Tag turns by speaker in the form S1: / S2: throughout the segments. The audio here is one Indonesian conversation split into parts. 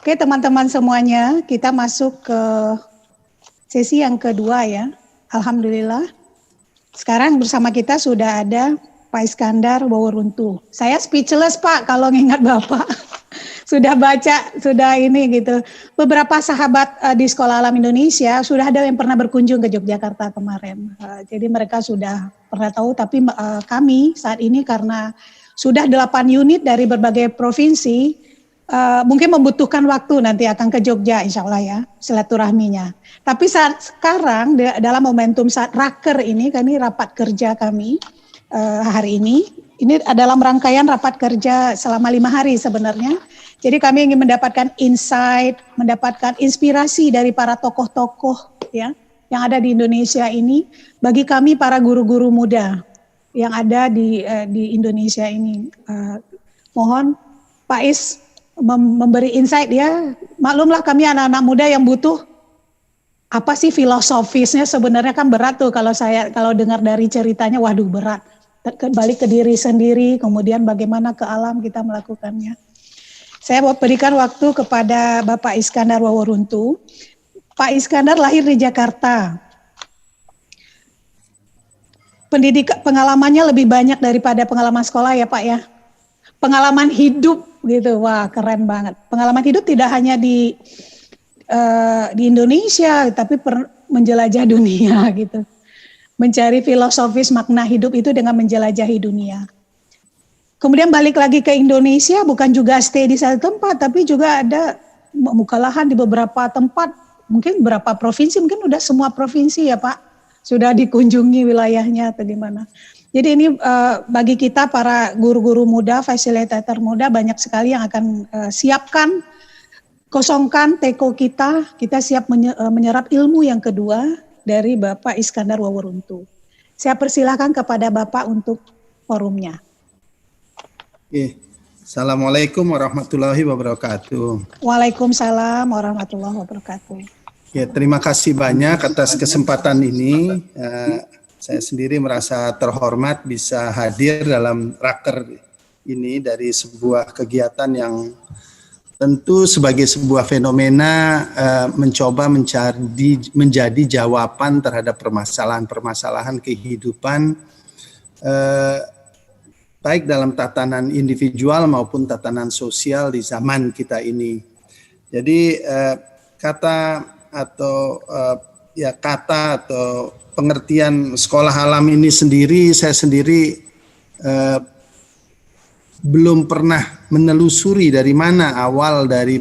S1: Oke teman-teman semuanya, kita masuk ke sesi yang kedua ya. Alhamdulillah. Sekarang bersama kita sudah ada Pak Iskandar Waworuntu. Saya speechless Pak kalau ngingat Bapak. Sudah baca, sudah ini gitu. Beberapa sahabat di Sekolah Alam Indonesia sudah ada yang pernah berkunjung ke Yogyakarta kemarin. Jadi mereka sudah pernah tahu, tapi kami saat ini karena sudah 8 unit dari berbagai provinsi, mungkin membutuhkan waktu nanti akan ke Jogja insya Allah ya, silaturahminya. Tapi saat sekarang dalam momentum saat raker ini rapat kerja kami hari ini adalah rangkaian rapat kerja selama 5 hari sebenarnya. Jadi kami ingin mendapatkan insight, mendapatkan inspirasi dari para tokoh-tokoh ya yang ada di Indonesia ini bagi kami para guru-guru muda yang ada di Indonesia ini. Mohon Pak Is memberi insight ya. Maklumlah kami anak-anak muda yang butuh apa sih filosofisnya, sebenarnya kan berat tuh kalau dengar dari ceritanya, waduh berat. Balik ke diri sendiri, kemudian bagaimana ke alam kita melakukannya. Saya mau berikan waktu kepada Bapak Iskandar Waworuntu. Pak Iskandar lahir di Jakarta. Pengalamannya lebih banyak daripada pengalaman sekolah ya Pak ya. Pengalaman hidup gitu, wah keren banget. Pengalaman hidup tidak hanya di Indonesia, tapi menjelajah dunia gitu. Mencari filosofis makna hidup itu dengan menjelajahi dunia. Kemudian balik lagi ke Indonesia, bukan juga stay di satu tempat, tapi juga ada membuka lahan di beberapa tempat, mungkin beberapa provinsi, mungkin udah semua provinsi ya Pak, sudah dikunjungi wilayahnya atau gimana. Jadi ini bagi kita para guru-guru muda, fasilitator muda, banyak sekali yang akan siapkan, kosongkan teko kita siap menyerap ilmu yang kedua dari Bapak Iskandar Waworuntu. Saya persilakan kepada Bapak untuk forumnya.
S2: Assalamualaikum warahmatullahi wabarakatuh.
S1: Waalaikumsalam warahmatullahi wabarakatuh.
S2: Ya, terima kasih banyak atas kesempatan ini. Saya sendiri merasa terhormat bisa hadir dalam raker ini dari sebuah kegiatan yang tentu sebagai sebuah fenomena mencoba menjadi jawaban terhadap permasalahan-permasalahan kehidupan baik dalam tatanan individual maupun tatanan sosial di zaman kita ini. Jadi kata atau pengertian sekolah alam ini sendiri, saya sendiri belum pernah menelusuri dari mana awal dari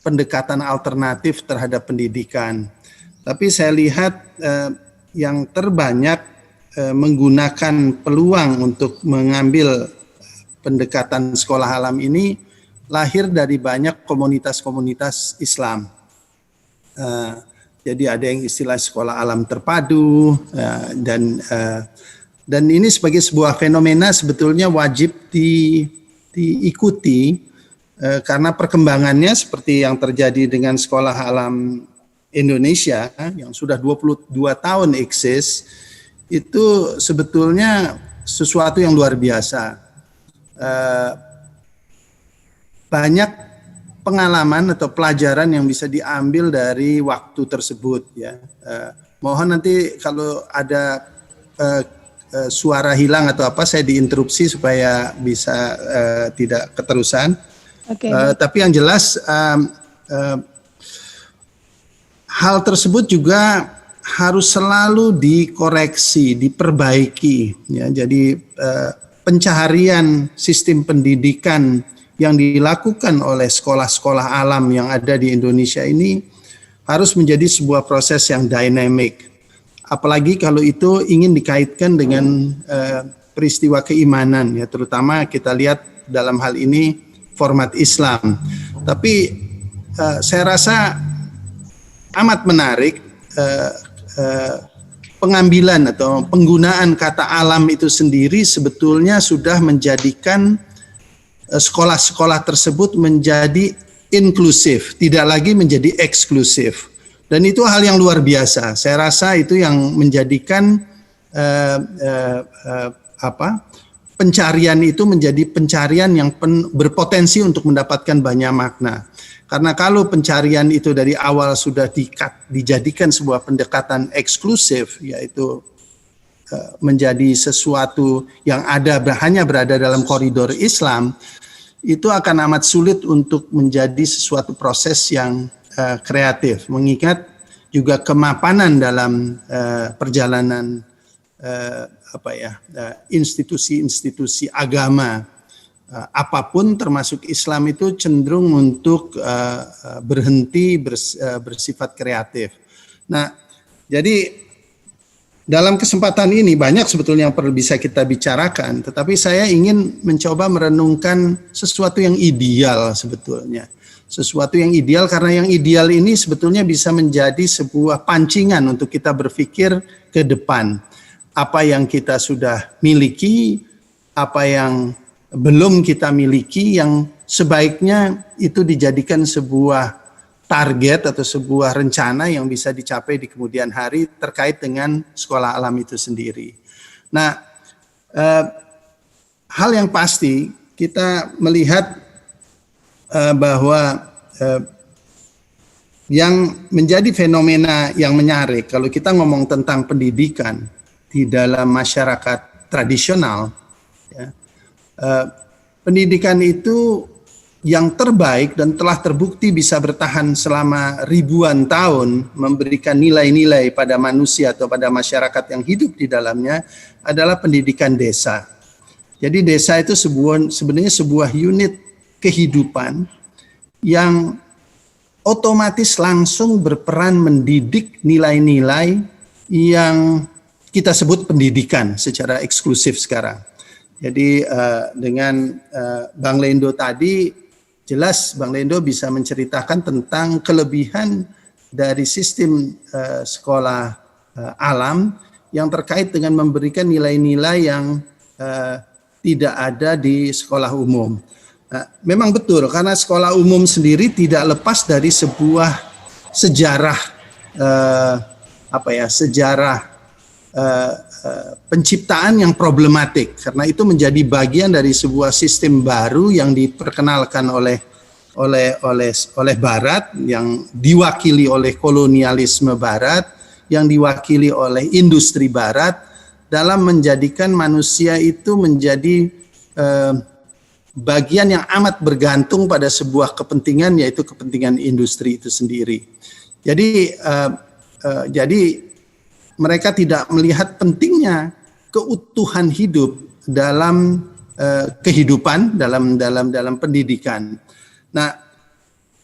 S2: pendekatan alternatif terhadap pendidikan. Tapi saya lihat yang terbanyak menggunakan peluang untuk mengambil pendekatan sekolah alam ini lahir dari banyak komunitas-komunitas Islam. Jadi ada yang istilah sekolah alam terpadu dan ini sebagai sebuah fenomena sebetulnya wajib diikuti karena perkembangannya seperti yang terjadi dengan sekolah alam Indonesia yang sudah 22 tahun eksis, itu sebetulnya sesuatu yang luar biasa. Banyak pengalaman atau pelajaran yang bisa diambil dari waktu tersebut ya. Mohon nanti kalau ada suara hilang atau apa saya diinterupsi supaya bisa tidak keterusan. Tapi yang jelas hal tersebut juga harus selalu dikoreksi, diperbaiki. Ya, jadi pencaharian sistem pendidikan yang dilakukan oleh sekolah-sekolah alam yang ada di Indonesia ini harus menjadi sebuah proses yang dynamic. Apalagi kalau itu ingin dikaitkan dengan peristiwa keimanan, ya terutama kita lihat dalam hal ini format Islam. Tapi saya rasa amat menarik pengambilan atau penggunaan kata alam itu sendiri sebetulnya sudah menjadikan sekolah-sekolah tersebut menjadi inklusif, tidak lagi menjadi eksklusif. Dan itu hal yang luar biasa. Saya rasa itu yang menjadikan pencarian itu menjadi pencarian yang berpotensi untuk mendapatkan banyak makna. Karena kalau pencarian itu dari awal sudah dijadikan sebuah pendekatan eksklusif, yaitu menjadi sesuatu yang hanya berada dalam koridor Islam, itu akan amat sulit untuk menjadi sesuatu proses yang kreatif. Mengingat juga kemapanan dalam perjalanan institusi-institusi agama apapun termasuk Islam itu cenderung untuk berhenti bersifat kreatif. Nah, jadi dalam kesempatan ini banyak sebetulnya yang perlu bisa kita bicarakan, tetapi saya ingin mencoba merenungkan sesuatu yang ideal sebetulnya. Sesuatu yang ideal, karena yang ideal ini sebetulnya bisa menjadi sebuah pancingan untuk kita berpikir ke depan. Apa yang kita sudah miliki, apa yang belum kita miliki, yang sebaiknya itu dijadikan sebuah target atau sebuah rencana yang bisa dicapai di kemudian hari terkait dengan sekolah alam itu sendiri. Nah, hal yang pasti kita melihat bahwa yang menjadi fenomena yang menyarik kalau kita ngomong tentang pendidikan di dalam masyarakat tradisional, ya, pendidikan itu yang terbaik dan telah terbukti bisa bertahan selama ribuan tahun memberikan nilai-nilai pada manusia atau pada masyarakat yang hidup di dalamnya adalah pendidikan desa. Jadi desa itu sebenarnya sebuah unit kehidupan yang otomatis langsung berperan mendidik nilai-nilai yang kita sebut pendidikan secara eksklusif sekarang. Jadi dengan Bang Lendo tadi, jelas Bang Lendo bisa menceritakan tentang kelebihan dari sistem sekolah alam yang terkait dengan memberikan nilai-nilai yang tidak ada di sekolah umum. Memang betul, karena sekolah umum sendiri tidak lepas dari sebuah sejarah penciptaan yang problematik, karena itu menjadi bagian dari sebuah sistem baru yang diperkenalkan oleh Barat, yang diwakili oleh kolonialisme Barat, yang diwakili oleh industri Barat, dalam menjadikan manusia itu menjadi bagian yang amat bergantung pada sebuah kepentingan, yaitu kepentingan industri itu sendiri. Jadi mereka tidak melihat pentingnya keutuhan hidup dalam kehidupan, dalam pendidikan. Nah,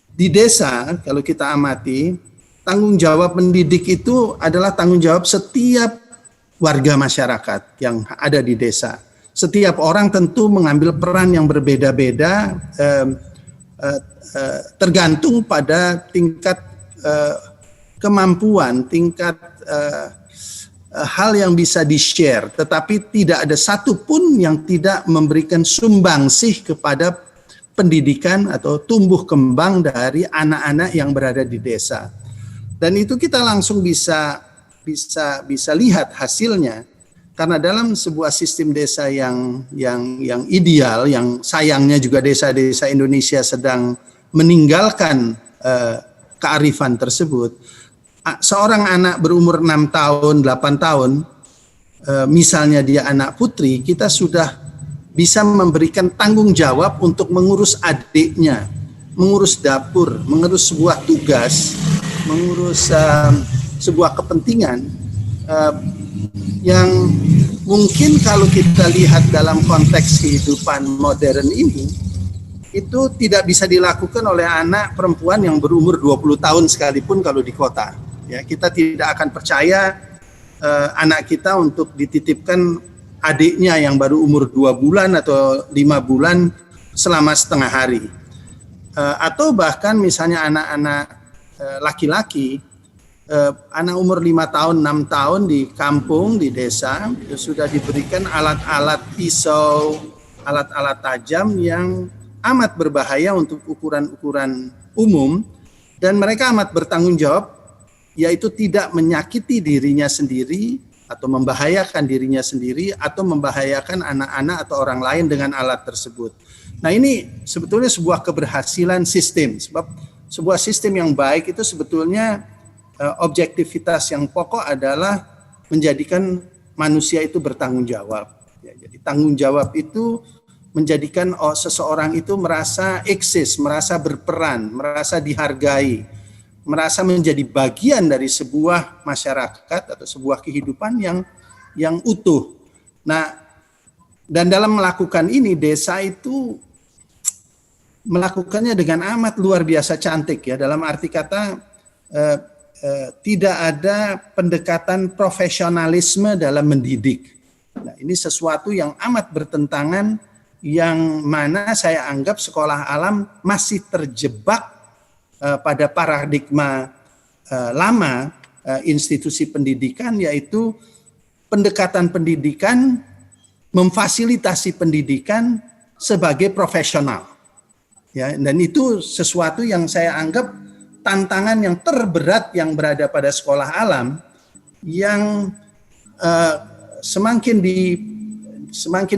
S2: di desa kalau kita amati, tanggung jawab mendidik itu adalah tanggung jawab setiap warga masyarakat yang ada di desa. Setiap orang tentu mengambil peran yang berbeda-beda, tergantung pada tingkat kemampuan, tingkat hal yang bisa di-share, tetapi tidak ada satupun yang tidak memberikan sumbangsih kepada pendidikan atau tumbuh kembang dari anak-anak yang berada di desa. Dan itu kita langsung bisa lihat hasilnya, karena dalam sebuah sistem desa yang ideal, yang sayangnya juga desa-desa Indonesia sedang meninggalkan kearifan tersebut. Seorang anak berumur 6 tahun, 8 tahun, misalnya dia anak putri, kita sudah bisa memberikan tanggung jawab untuk mengurus adiknya, mengurus dapur, mengurus sebuah tugas, mengurus sebuah kepentingan yang mungkin kalau kita lihat dalam konteks kehidupan modern ini, itu tidak bisa dilakukan oleh anak perempuan yang berumur 20 tahun sekalipun kalau di kota. Ya, kita tidak akan percaya anak kita untuk dititipkan adiknya yang baru umur 2 bulan atau 5 bulan selama setengah hari. Atau bahkan misalnya anak-anak laki-laki, anak umur 5 tahun, 6 tahun di kampung, di desa, sudah diberikan alat-alat pisau, alat-alat tajam yang amat berbahaya untuk ukuran-ukuran umum, dan mereka amat bertanggung jawab, yaitu tidak menyakiti dirinya sendiri atau membahayakan dirinya sendiri atau membahayakan anak-anak atau orang lain dengan alat tersebut. Nah, ini sebetulnya sebuah keberhasilan sistem, sebab sebuah sistem yang baik itu sebetulnya objektivitas yang pokok adalah menjadikan manusia itu bertanggung jawab. Ya, jadi tanggung jawab itu menjadikan seseorang itu merasa eksis, merasa berperan, merasa dihargai, merasa menjadi bagian dari sebuah masyarakat atau sebuah kehidupan yang utuh. Nah, dan dalam melakukan ini desa itu melakukannya dengan amat luar biasa cantik ya, dalam arti kata tidak ada pendekatan profesionalisme dalam mendidik. Nah, ini sesuatu yang amat bertentangan, yang mana saya anggap sekolah alam masih terjebak pada paradigma lama institusi pendidikan, yaitu pendekatan pendidikan, memfasilitasi pendidikan sebagai profesional. Ya, dan itu sesuatu yang saya anggap tantangan yang terberat yang berada pada sekolah alam, yang semakin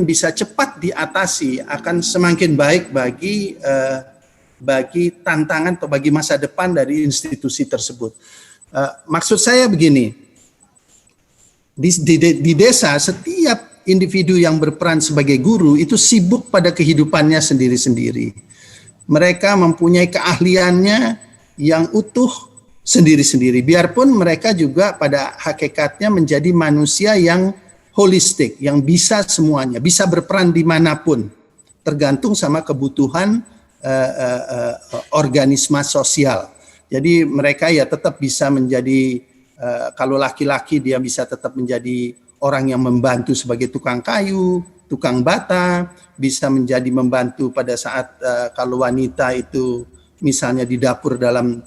S2: bisa cepat diatasi akan semakin baik bagi tantangan atau bagi masa depan dari institusi tersebut. Maksud saya begini, di desa setiap individu yang berperan sebagai guru itu sibuk pada kehidupannya sendiri-sendiri. Mereka mempunyai keahliannya yang utuh sendiri-sendiri. Biarpun mereka juga pada hakikatnya menjadi manusia yang holistik, yang bisa semuanya, bisa berperan dimanapun, tergantung sama kebutuhan organisme sosial. Jadi mereka ya tetap bisa menjadi, kalau laki-laki dia bisa tetap menjadi orang yang membantu sebagai tukang kayu, tukang bata, bisa menjadi membantu pada saat kalau wanita itu misalnya di dapur dalam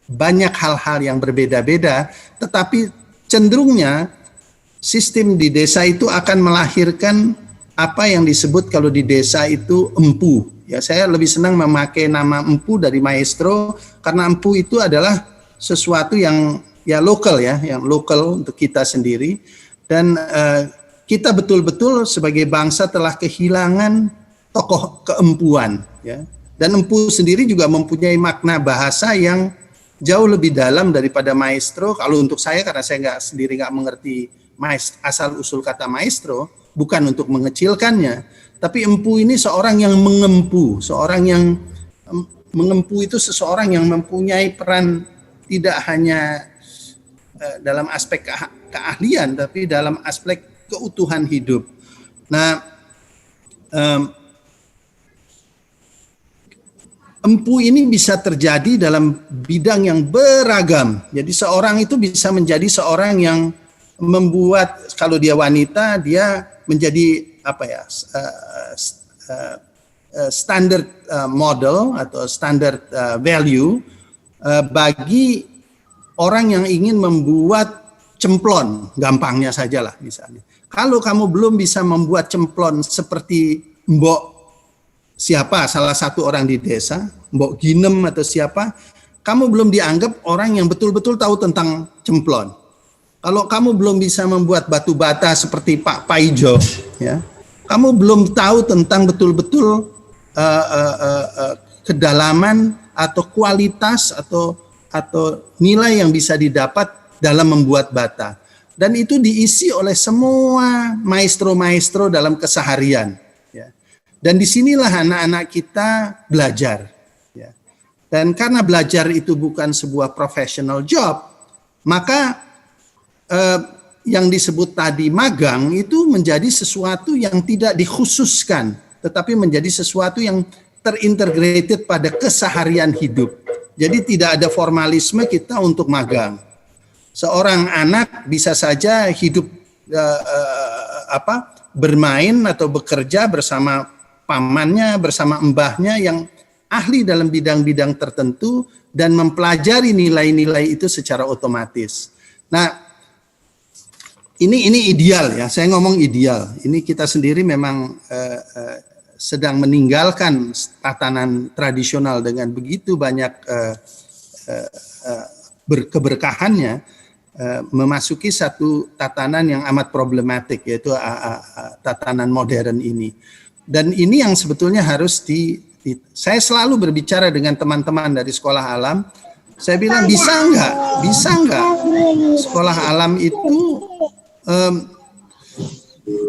S2: banyak hal-hal yang berbeda-beda, tetapi cenderungnya sistem di desa itu akan melahirkan apa yang disebut kalau di desa itu empu. Ya, saya lebih senang memakai nama empu dari maestro, karena empu itu adalah sesuatu yang ya lokal ya, yang lokal untuk kita sendiri. Dan kita betul-betul sebagai bangsa telah kehilangan tokoh keempuan. Ya. Dan empu sendiri juga mempunyai makna bahasa yang jauh lebih dalam daripada maestro. Kalau untuk saya, karena saya sendiri nggak mengerti asal usul kata maestro, bukan untuk mengecilkannya, tapi empu ini seorang yang mengempu, seorang yang mengempu itu seseorang yang mempunyai peran tidak hanya dalam aspek keahlian, tapi dalam aspek keutuhan hidup. Nah, empu ini bisa terjadi dalam bidang yang beragam. Jadi seorang itu bisa menjadi seorang yang membuat, kalau dia wanita, dia menjadi apa ya, standard model atau standard value bagi orang yang ingin membuat cemplon, gampangnya sajalah misalnya. Kalau kamu belum bisa membuat cemplon seperti Mbok siapa, salah satu orang di desa, Mbok Ginem atau siapa, kamu belum dianggap orang yang betul-betul tahu tentang cemplon. Kalau kamu belum bisa membuat batu bata seperti Pak Paijo, ya, kamu belum tahu tentang betul-betul kedalaman atau kualitas atau nilai yang bisa didapat dalam membuat bata. Dan itu diisi oleh semua maestro-maestro dalam keseharian. Ya. Dan disinilah anak-anak kita belajar. Ya. Dan karena belajar itu bukan sebuah professional job, maka yang disebut tadi magang itu menjadi sesuatu yang tidak dikhususkan, tetapi menjadi sesuatu yang terintegrated pada keseharian hidup. Jadi tidak ada formalisme kita untuk magang. Seorang anak bisa saja hidup bermain atau bekerja bersama pamannya, bersama mbahnya yang ahli dalam bidang-bidang tertentu dan mempelajari nilai-nilai itu secara otomatis. Nah, ini ideal ya, saya ngomong ideal. Ini kita sendiri memang sedang meninggalkan tatanan tradisional dengan begitu banyak keberkahannya. memasuki satu tatanan yang amat problematik, yaitu tatanan modern ini. Dan ini yang sebetulnya harus saya selalu berbicara dengan teman-teman dari sekolah alam. Saya bilang bisa nggak sekolah alam itu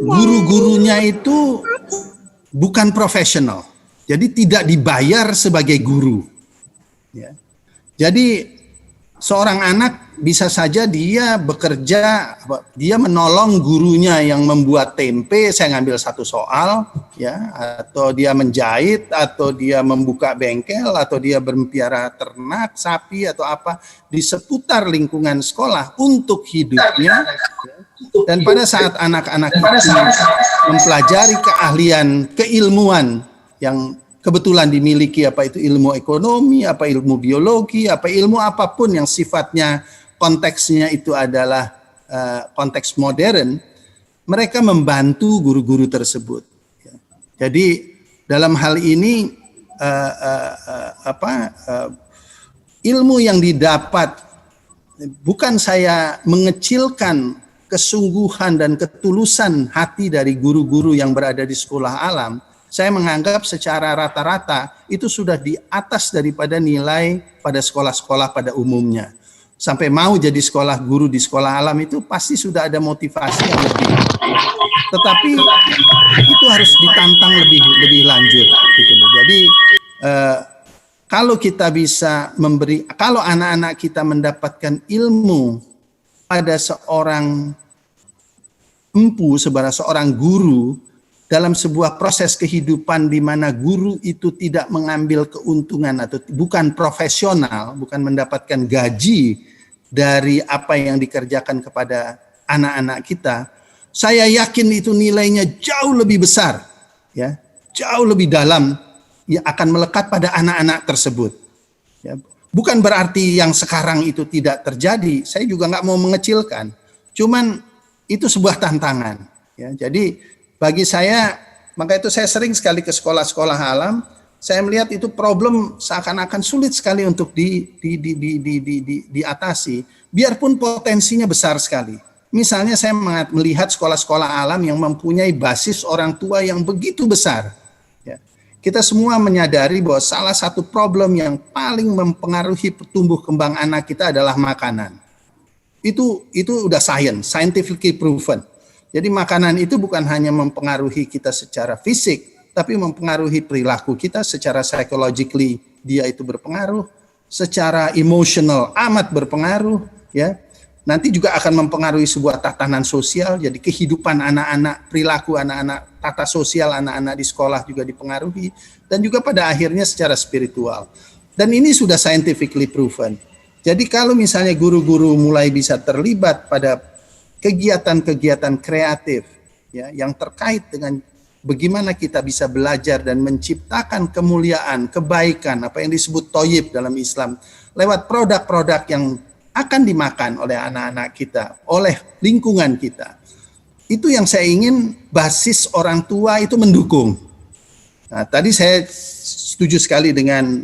S2: guru-gurunya itu bukan profesional, jadi tidak dibayar sebagai guru. Ya. Jadi seorang anak bisa saja dia bekerja, dia menolong gurunya yang membuat tempe, saya ngambil satu soal, ya, atau dia menjahit, atau dia membuka bengkel, atau dia berpiara ternak, sapi atau apa di seputar lingkungan sekolah untuk hidupnya. Dan pada saat anak-anak itu mempelajari keahlian, keilmuan yang kebetulan dimiliki, apa itu ilmu ekonomi, apa ilmu biologi, apa ilmu apapun yang sifatnya konteksnya itu adalah konteks modern, mereka membantu guru-guru tersebut. Jadi dalam hal ini ilmu yang didapat, bukan saya mengecilkan kesungguhan dan ketulusan hati dari guru-guru yang berada di sekolah alam. Saya menganggap secara rata-rata itu sudah di atas daripada nilai pada sekolah-sekolah pada umumnya. Sampai mau jadi sekolah guru di sekolah alam itu pasti sudah ada motivasi yang lebih. Tetapi itu harus ditantang lebih lanjut. Gitu. Jadi kalau kita bisa memberi, kalau anak-anak kita mendapatkan ilmu pada seorang empu, seorang guru, dalam sebuah proses kehidupan di mana guru itu tidak mengambil keuntungan atau bukan profesional, bukan mendapatkan gaji dari apa yang dikerjakan kepada anak-anak kita, saya yakin itu nilainya jauh lebih besar, ya, jauh lebih dalam, yang akan melekat pada anak-anak tersebut. Ya, bukan berarti yang sekarang itu tidak terjadi, saya juga nggak mau mengecilkan, cuman itu sebuah tantangan. Ya, jadi bagi saya, maka itu saya sering sekali ke sekolah-sekolah alam, saya melihat itu problem seakan-akan sulit sekali untuk diatasi, biarpun potensinya besar sekali. Misalnya saya melihat sekolah-sekolah alam yang mempunyai basis orang tua yang begitu besar. Ya. Kita semua menyadari bahwa salah satu problem yang paling mempengaruhi pertumbuh kembang anak kita adalah makanan. Itu udah scientifically proven. Jadi makanan itu bukan hanya mempengaruhi kita secara fisik, tapi mempengaruhi perilaku kita secara psychologically, dia itu berpengaruh, secara emotional amat berpengaruh, ya. Nanti juga akan mempengaruhi sebuah tatanan sosial, jadi kehidupan anak-anak, perilaku anak-anak, tata sosial anak-anak di sekolah juga dipengaruhi, dan juga pada akhirnya secara spiritual. Dan ini sudah scientifically proven. Jadi kalau misalnya guru-guru mulai bisa terlibat pada kegiatan-kegiatan kreatif, ya, yang terkait dengan bagaimana kita bisa belajar dan menciptakan kemuliaan, kebaikan, apa yang disebut thayyib dalam Islam, lewat produk-produk yang akan dimakan oleh anak-anak kita, oleh lingkungan kita. Itu yang saya ingin basis orang tua itu mendukung. Nah, tadi saya setuju sekali dengan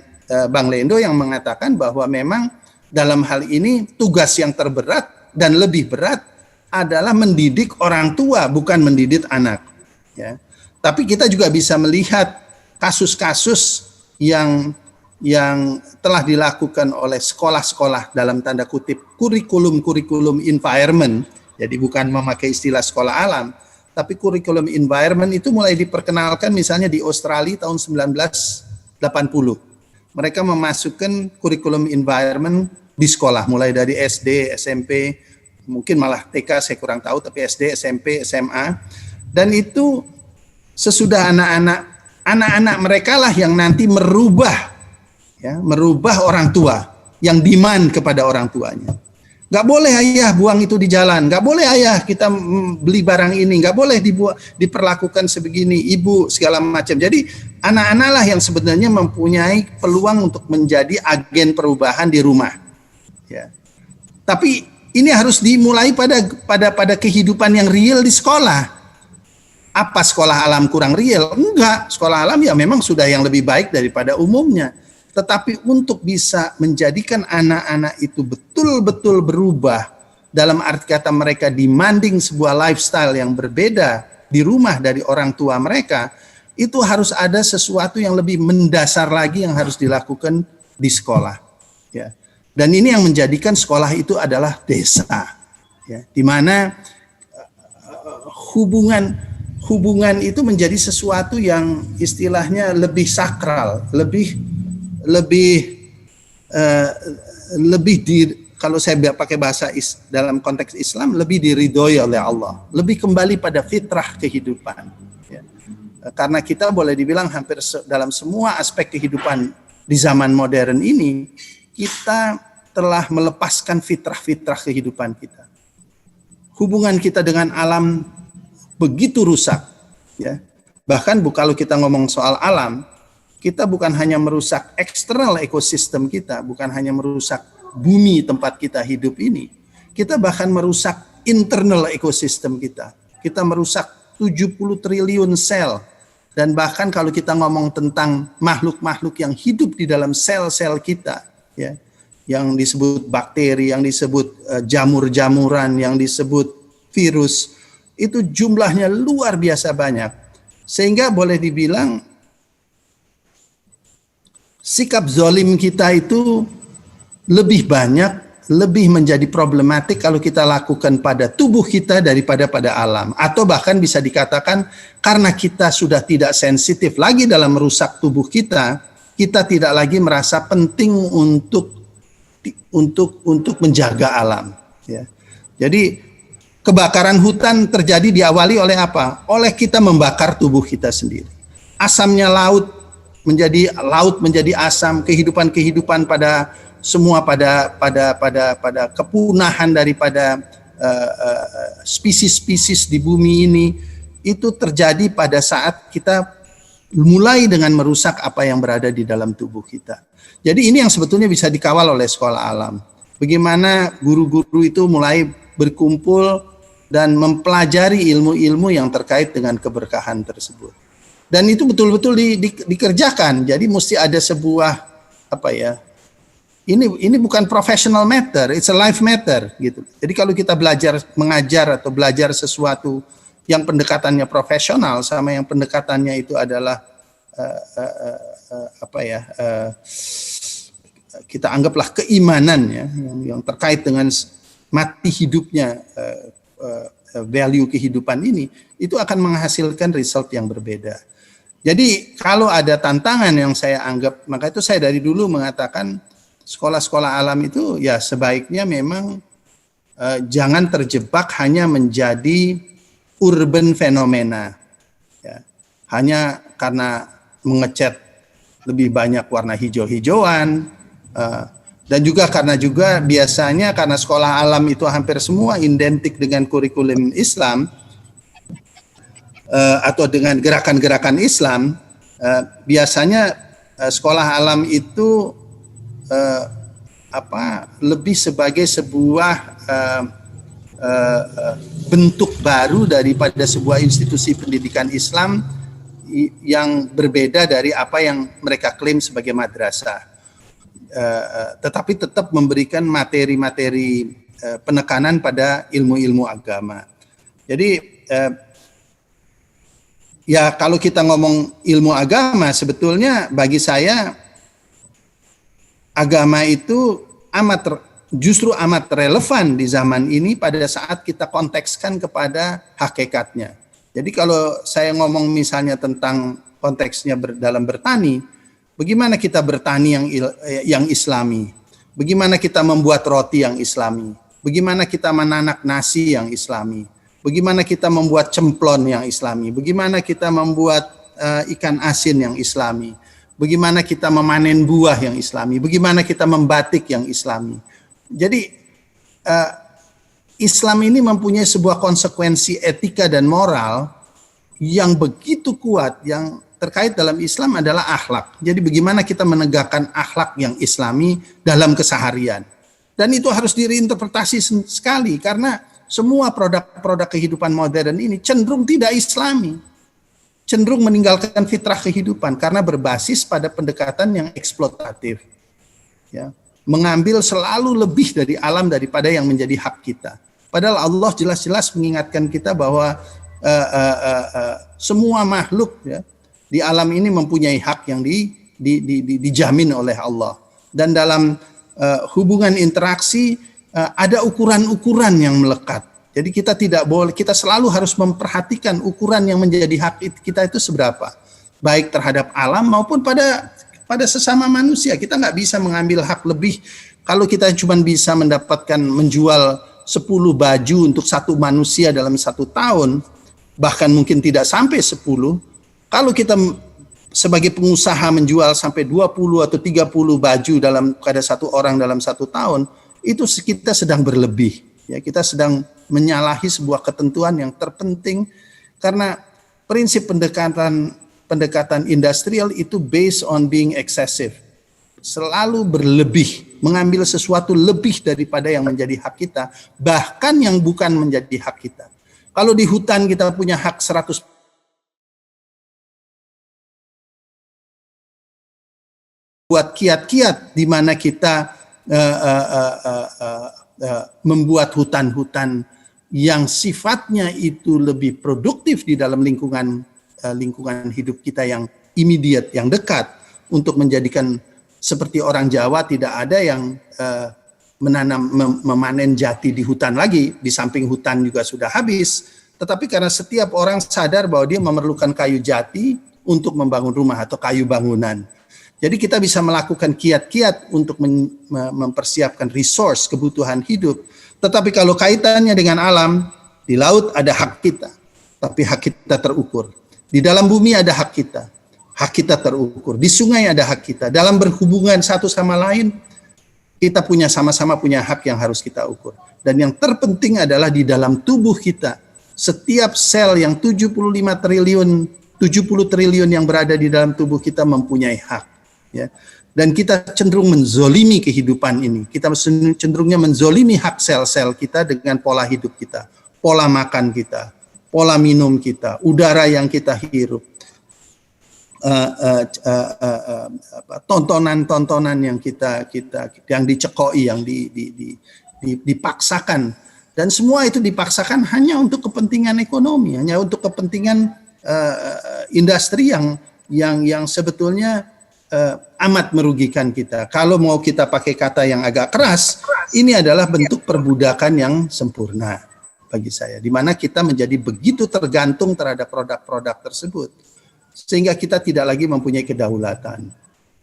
S2: Bang Lendo yang mengatakan bahwa memang dalam hal ini tugas yang terberat dan lebih berat adalah mendidik orang tua, bukan mendidik anak. Ya. Tapi kita juga bisa melihat kasus-kasus yang telah dilakukan oleh sekolah-sekolah dalam tanda kutip kurikulum environment. Jadi bukan memakai istilah sekolah alam, tapi kurikulum environment itu mulai diperkenalkan misalnya di Australia tahun 1980. Mereka memasukkan kurikulum environment di sekolah, mulai dari SD, SMP, mungkin malah TK saya kurang tahu, tapi SD, SMP, SMA, dan itu sesudah anak-anak mereka lah yang nanti merubah orang tua, yang demand kepada orang tuanya. Nggak boleh ayah buang itu di jalan, nggak boleh ayah kita beli barang ini, nggak boleh diperlakukan sebegini, ibu segala macam. Jadi anak-anak lah yang sebenarnya mempunyai peluang untuk menjadi agen perubahan di rumah. Ya. Tapi ini harus dimulai pada kehidupan yang real di sekolah. Apa sekolah alam kurang real? Enggak, sekolah alam ya memang sudah yang lebih baik daripada umumnya. Tetapi untuk bisa menjadikan anak-anak itu betul-betul berubah dalam arti kata mereka demanding sebuah lifestyle yang berbeda di rumah dari orang tua mereka, itu harus ada sesuatu yang lebih mendasar lagi yang harus dilakukan di sekolah. Ya. Dan ini yang menjadikan sekolah itu adalah desa, ya, di mana hubungan itu menjadi sesuatu yang istilahnya lebih sakral, kalau saya pakai bahasa dalam konteks Islam, lebih diridhoi oleh Allah, lebih kembali pada fitrah kehidupan. Ya. Karena kita boleh dibilang hampir dalam semua aspek kehidupan di zaman modern ini, kita telah melepaskan fitrah-fitrah kehidupan kita. Hubungan kita dengan alam begitu rusak, ya. Bahkan kalau kita ngomong soal alam, kita bukan hanya merusak eksternal ekosistem kita, bukan hanya merusak bumi tempat kita hidup ini, kita bahkan merusak internal ekosistem kita. Kita merusak 70 triliun sel, dan bahkan kalau kita ngomong tentang makhluk-makhluk yang hidup di dalam sel-sel kita, ya, yang disebut bakteri, yang disebut jamur-jamuran, yang disebut virus, itu jumlahnya luar biasa banyak. Sehingga boleh dibilang sikap zolim kita itu lebih banyak, lebih menjadi problematik kalau kita lakukan pada tubuh kita daripada pada alam. Atau bahkan bisa dikatakan karena kita sudah tidak sensitif lagi dalam merusak tubuh kita, kita tidak lagi merasa penting untuk menjaga alam. Ya. Jadi kebakaran hutan terjadi diawali oleh apa? Oleh kita membakar tubuh kita sendiri. Asamnya laut menjadi asam, kehidupan pada semua pada kepunahan daripada spesies-spesies di bumi ini, itu terjadi pada saat kita mulai dengan merusak apa yang berada di dalam tubuh kita. Jadi ini yang sebetulnya bisa dikawal oleh sekolah alam. Bagaimana guru-guru itu mulai berkumpul dan mempelajari ilmu-ilmu yang terkait dengan keberkahan tersebut. Dan itu betul-betul dikerjakan. Jadi mesti ada sebuah ini bukan professional matter, it's a life matter gitu. Jadi kalau kita belajar mengajar atau belajar sesuatu yang pendekatannya profesional sama yang pendekatannya itu adalah kita anggaplah keimanan, ya, yang terkait dengan mati hidupnya value kehidupan ini, itu akan menghasilkan result yang berbeda. Jadi kalau ada tantangan yang saya anggap, maka itu saya dari dulu mengatakan sekolah-sekolah alam itu ya sebaiknya memang jangan terjebak hanya menjadi urban fenomena, ya. Hanya karena mengecat lebih banyak warna hijau-hijauan, dan juga karena biasanya karena sekolah alam itu hampir semua identik dengan kurikulum Islam atau dengan gerakan-gerakan Islam, biasanya sekolah alam itu lebih sebagai sebuah bentuk baru daripada sebuah institusi pendidikan Islam yang berbeda dari apa yang mereka klaim sebagai madrasah. Tetapi tetap memberikan materi-materi penekanan pada ilmu-ilmu agama. Jadi ya kalau kita ngomong ilmu agama, sebetulnya bagi saya agama itu justru amat relevan di zaman ini pada saat kita kontekskan kepada hakikatnya. Jadi kalau saya ngomong misalnya tentang konteksnya dalam bertani, bagaimana kita bertani yang islami? Bagaimana kita membuat roti yang islami? Bagaimana kita menanak nasi yang islami? Bagaimana kita membuat cemplon yang islami? Bagaimana kita membuat ikan asin yang islami? Bagaimana kita memanen buah yang islami? Bagaimana kita membatik yang islami? Jadi Islam ini mempunyai sebuah konsekuensi etika dan moral yang begitu kuat. Yang terkait dalam Islam adalah akhlak. Jadi bagaimana kita menegakkan akhlak yang islami dalam keseharian. Dan itu harus direinterpretasi sekali karena semua produk-produk kehidupan modern ini cenderung tidak islami. Cenderung meninggalkan fitrah kehidupan karena berbasis pada pendekatan yang eksploitatif. Ya. mengambil selalu lebih dari alam daripada yang menjadi hak kita. Padahal Allah jelas-jelas mengingatkan kita bahwa semua makhluk ya, di alam ini mempunyai hak yang dijamin oleh Allah. Dan dalam hubungan interaksi ada ukuran-ukuran yang melekat. Jadi kita tidak boleh, kita selalu harus memperhatikan ukuran yang menjadi hak kita itu seberapa, baik terhadap alam maupun pada sesama manusia. Kita nggak bisa mengambil hak lebih. Kalau kita cuma bisa mendapatkan menjual 10 baju untuk satu manusia dalam 1 tahun, bahkan mungkin tidak sampai 10. Kalau kita sebagai pengusaha menjual sampai 20 atau 30 baju pada satu orang dalam 1 tahun, itu kita sedang berlebih. Ya, kita sedang menyalahi sebuah ketentuan yang terpenting, karena prinsip pendekatan industrial itu based on being excessive. Selalu berlebih, mengambil sesuatu lebih daripada yang menjadi hak kita, bahkan yang bukan menjadi hak kita. Kalau di hutan kita punya hak 100%, buat kiat-kiat di mana kita membuat hutan-hutan yang sifatnya itu lebih produktif di dalam lingkungan hidup kita yang immediate, yang dekat, untuk menjadikan seperti orang Jawa tidak ada yang memanen jati di hutan lagi, di samping hutan juga sudah habis, tetapi karena setiap orang sadar bahwa dia memerlukan kayu jati untuk membangun rumah atau kayu bangunan. Jadi kita bisa melakukan kiat-kiat untuk mempersiapkan resource, kebutuhan hidup. Tetapi kalau kaitannya dengan alam, di laut ada hak kita, tapi hak kita terukur. Di dalam bumi ada hak kita terukur. Di sungai ada hak kita. Dalam berhubungan satu sama lain, kita sama-sama punya hak yang harus kita ukur. Dan yang terpenting adalah di dalam tubuh kita, setiap sel yang 70 triliun yang berada di dalam tubuh kita mempunyai hak. Ya. Dan kita cenderung menzolimi kehidupan ini. Kita cenderungnya menzolimi hak sel-sel kita dengan pola hidup kita, pola makan kita, pola minum kita, udara yang kita hirup, tontonan-tontonan yang kita yang dicekoi, yang dipaksakan, dan semua itu dipaksakan hanya untuk kepentingan ekonomi, hanya untuk kepentingan industri yang sebetulnya amat merugikan kita. Kalau mau kita pakai kata yang agak keras, ini adalah bentuk perbudakan yang sempurna bagi saya, di mana kita menjadi begitu tergantung terhadap produk-produk tersebut, sehingga kita tidak lagi mempunyai kedaulatan.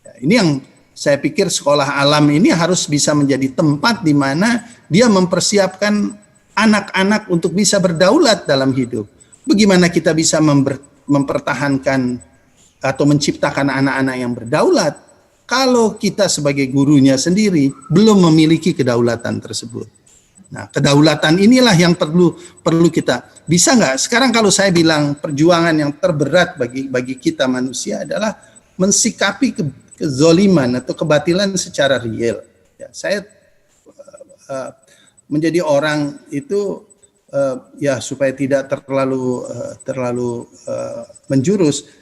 S2: Ya, ini yang saya pikir sekolah alam ini harus bisa menjadi tempat di mana dia mempersiapkan anak-anak untuk bisa berdaulat dalam hidup. Bagaimana kita bisa mempertahankan atau menciptakan anak-anak yang berdaulat kalau kita sebagai gurunya sendiri belum memiliki kedaulatan tersebut. Nah, kedaulatan inilah yang perlu kita. Bisa nggak? Sekarang kalau saya bilang perjuangan yang terberat bagi kita manusia adalah mensikapi kezoliman atau kebatilan secara real. Ya, saya menjadi orang itu ya supaya tidak terlalu menjurus.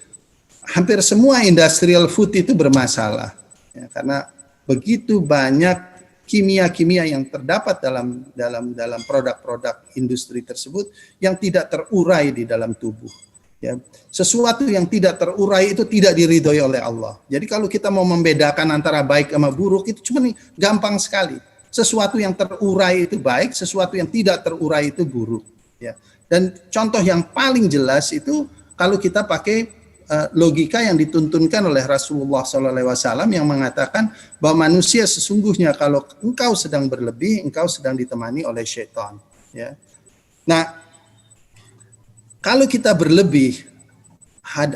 S2: Hampir semua industrial food itu bermasalah, ya, karena begitu banyak kimia-kimia yang terdapat dalam produk-produk industri tersebut yang tidak terurai di dalam tubuh. Ya, sesuatu yang tidak terurai itu tidak diridhoi oleh Allah. Jadi kalau kita mau membedakan antara baik sama buruk itu cuma gampang sekali. Sesuatu yang terurai itu baik, sesuatu yang tidak terurai itu buruk. Ya. Dan contoh yang paling jelas itu kalau kita pakai logika yang dituntunkan oleh Rasulullah SAW yang mengatakan bahwa manusia sesungguhnya kalau engkau sedang berlebih, engkau sedang ditemani oleh syaitan. Ya. Nah, kalau kita berlebih,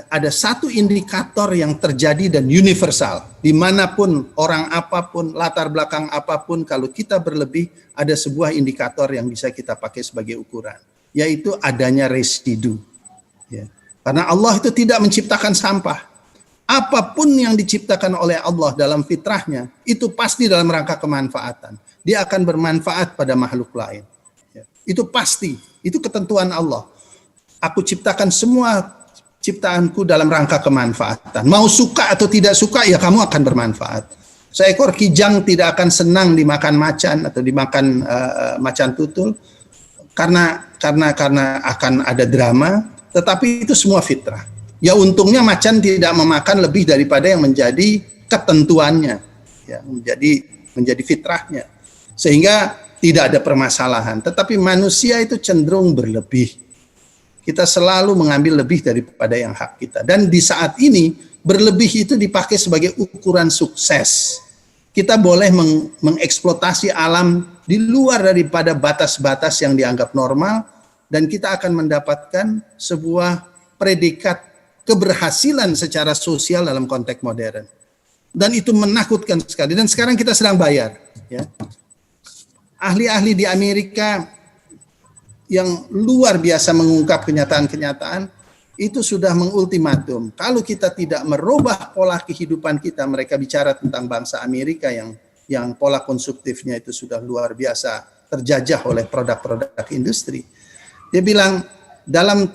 S2: ada satu indikator yang terjadi dan universal. Dimanapun, orang apapun, latar belakang apapun, kalau kita berlebih, ada sebuah indikator yang bisa kita pakai sebagai ukuran, yaitu adanya residu. Ya. Karena Allah itu tidak menciptakan sampah. Apapun yang diciptakan oleh Allah dalam fitrahnya, itu pasti dalam rangka kemanfaatan. Dia akan bermanfaat pada makhluk lain. Ya. Itu pasti, itu ketentuan Allah. Aku ciptakan semua ciptaanku dalam rangka kemanfaatan. Mau suka atau tidak suka, ya kamu akan bermanfaat. Seekor kijang tidak akan senang dimakan macan atau dimakan macan tutul karena akan ada drama, tetapi itu semua fitrah. Ya untungnya macan tidak memakan lebih daripada yang menjadi ketentuannya, ya, menjadi fitrahnya, sehingga tidak ada permasalahan. Tetapi manusia itu cenderung berlebih. Kita selalu mengambil lebih daripada yang hak kita. Dan di saat ini berlebih itu dipakai sebagai ukuran sukses. Kita boleh mengeksploitasi alam di luar daripada batas-batas yang dianggap normal, dan kita akan mendapatkan sebuah predikat keberhasilan secara sosial dalam konteks modern. Dan itu menakutkan sekali. Dan sekarang kita sedang bayar. Ya. Ahli-ahli di Amerika yang luar biasa mengungkap kenyataan-kenyataan itu sudah mengultimatum. Kalau kita tidak merubah pola kehidupan kita, mereka bicara tentang bangsa Amerika yang pola konsumtifnya itu sudah luar biasa terjajah oleh produk-produk industri. Dia bilang dalam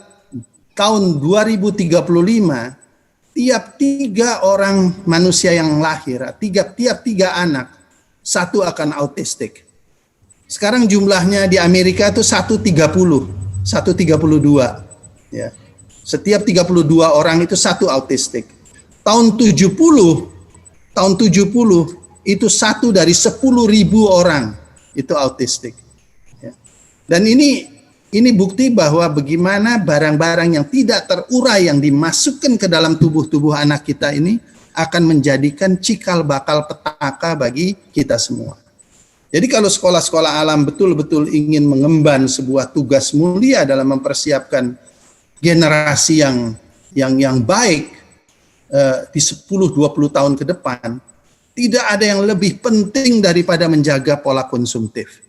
S2: tahun 2035 tiap 3 orang manusia yang lahir, tiap 3 anak, 1 akan autistik. Sekarang jumlahnya di Amerika itu 132, ya. Setiap 32 orang itu 1 autistik. Tahun 70 itu 1 dari 10.000 orang itu autistik. Ya. Dan ini bukti bahwa bagaimana barang-barang yang tidak terurai yang dimasukkan ke dalam tubuh anak kita ini akan menjadikan cikal bakal petaka bagi kita semua. Jadi kalau sekolah-sekolah alam betul-betul ingin mengemban sebuah tugas mulia dalam mempersiapkan generasi yang baik di 10-20 tahun ke depan, tidak ada yang lebih penting daripada menjaga pola konsumtif.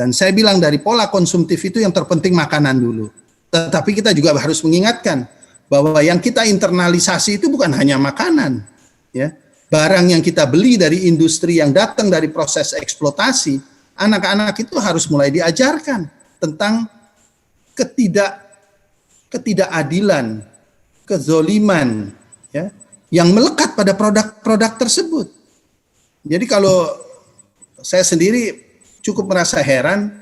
S2: Dan saya bilang dari pola konsumtif itu yang terpenting makanan dulu. Tetapi kita juga harus mengingatkan bahwa yang kita internalisasi itu bukan hanya makanan, ya. Barang yang kita beli dari industri yang datang dari proses eksploitasi, anak-anak itu harus mulai diajarkan tentang ketidakadilan, kezoliman, ya, yang melekat pada produk-produk tersebut. Jadi kalau saya sendiri cukup merasa heran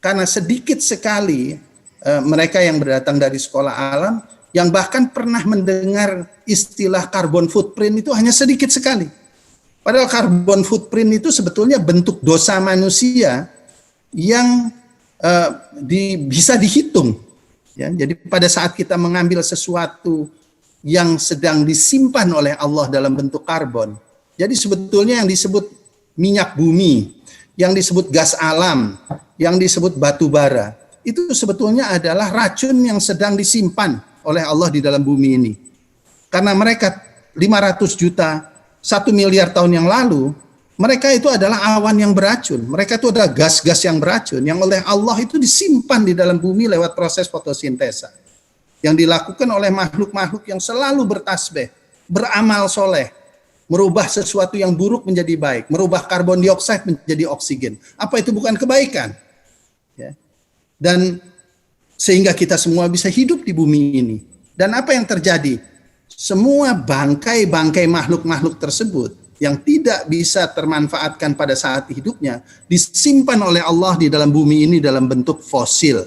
S2: karena sedikit sekali mereka yang berdatang dari sekolah alam yang bahkan pernah mendengar istilah carbon footprint itu hanya sedikit sekali. Padahal carbon footprint itu sebetulnya bentuk dosa manusia yang bisa dihitung. Ya, jadi pada saat kita mengambil sesuatu yang sedang disimpan oleh Allah dalam bentuk karbon, jadi sebetulnya yang disebut minyak bumi, yang disebut gas alam, yang disebut batu bara, itu sebetulnya adalah racun yang sedang disimpan oleh Allah di dalam bumi ini. Karena mereka 500 juta, 1 miliar tahun yang lalu, mereka itu adalah awan yang beracun. Mereka itu adalah gas-gas yang beracun, yang oleh Allah itu disimpan di dalam bumi lewat proses fotosintesa. Yang dilakukan oleh makhluk-makhluk yang selalu bertasbih, beramal soleh, merubah sesuatu yang buruk menjadi baik, merubah karbon dioksida menjadi oksigen. Apa itu bukan kebaikan? Ya. Dan sehingga kita semua bisa hidup di bumi ini. Dan apa yang terjadi? Semua bangkai-bangkai makhluk-makhluk tersebut yang tidak bisa termanfaatkan pada saat hidupnya disimpan oleh Allah di dalam bumi ini dalam bentuk fosil.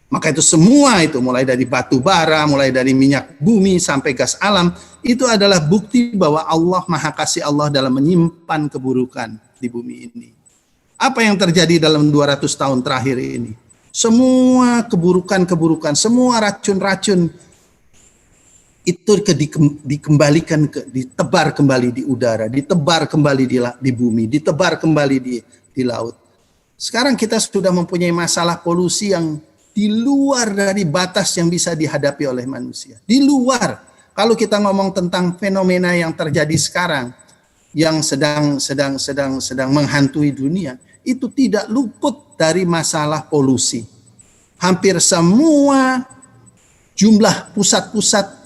S2: Maka itu semua itu mulai dari batu bara, mulai dari minyak bumi sampai gas alam, itu adalah bukti bahwa Allah Maha Kasih Allah dalam menyimpan keburukan di bumi ini. Apa yang terjadi dalam 200 tahun terakhir ini? Semua keburukan-keburukan, semua racun-racun itu dikembalikan, ditebar kembali di udara, ditebar kembali di bumi, ditebar kembali di laut. Sekarang kita sudah mempunyai masalah polusi yang di luar dari batas yang bisa dihadapi oleh manusia. Di luar, kalau kita ngomong tentang fenomena yang terjadi sekarang, yang sedang menghantui dunia, itu tidak luput dari masalah polusi. Hampir semua jumlah pusat-pusat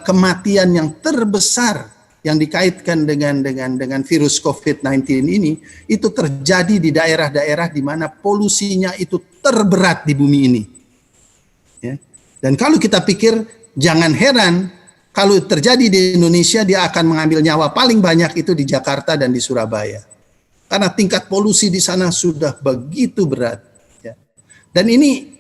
S2: kematian yang terbesar yang dikaitkan dengan virus COVID-19 ini, itu terjadi di daerah-daerah di mana polusinya itu terberat di bumi ini. Ya. Dan kalau kita pikir, jangan heran kalau terjadi di Indonesia, dia akan mengambil nyawa paling banyak itu di Jakarta dan di Surabaya. Karena tingkat polusi di sana sudah begitu berat. Ya. Dan ini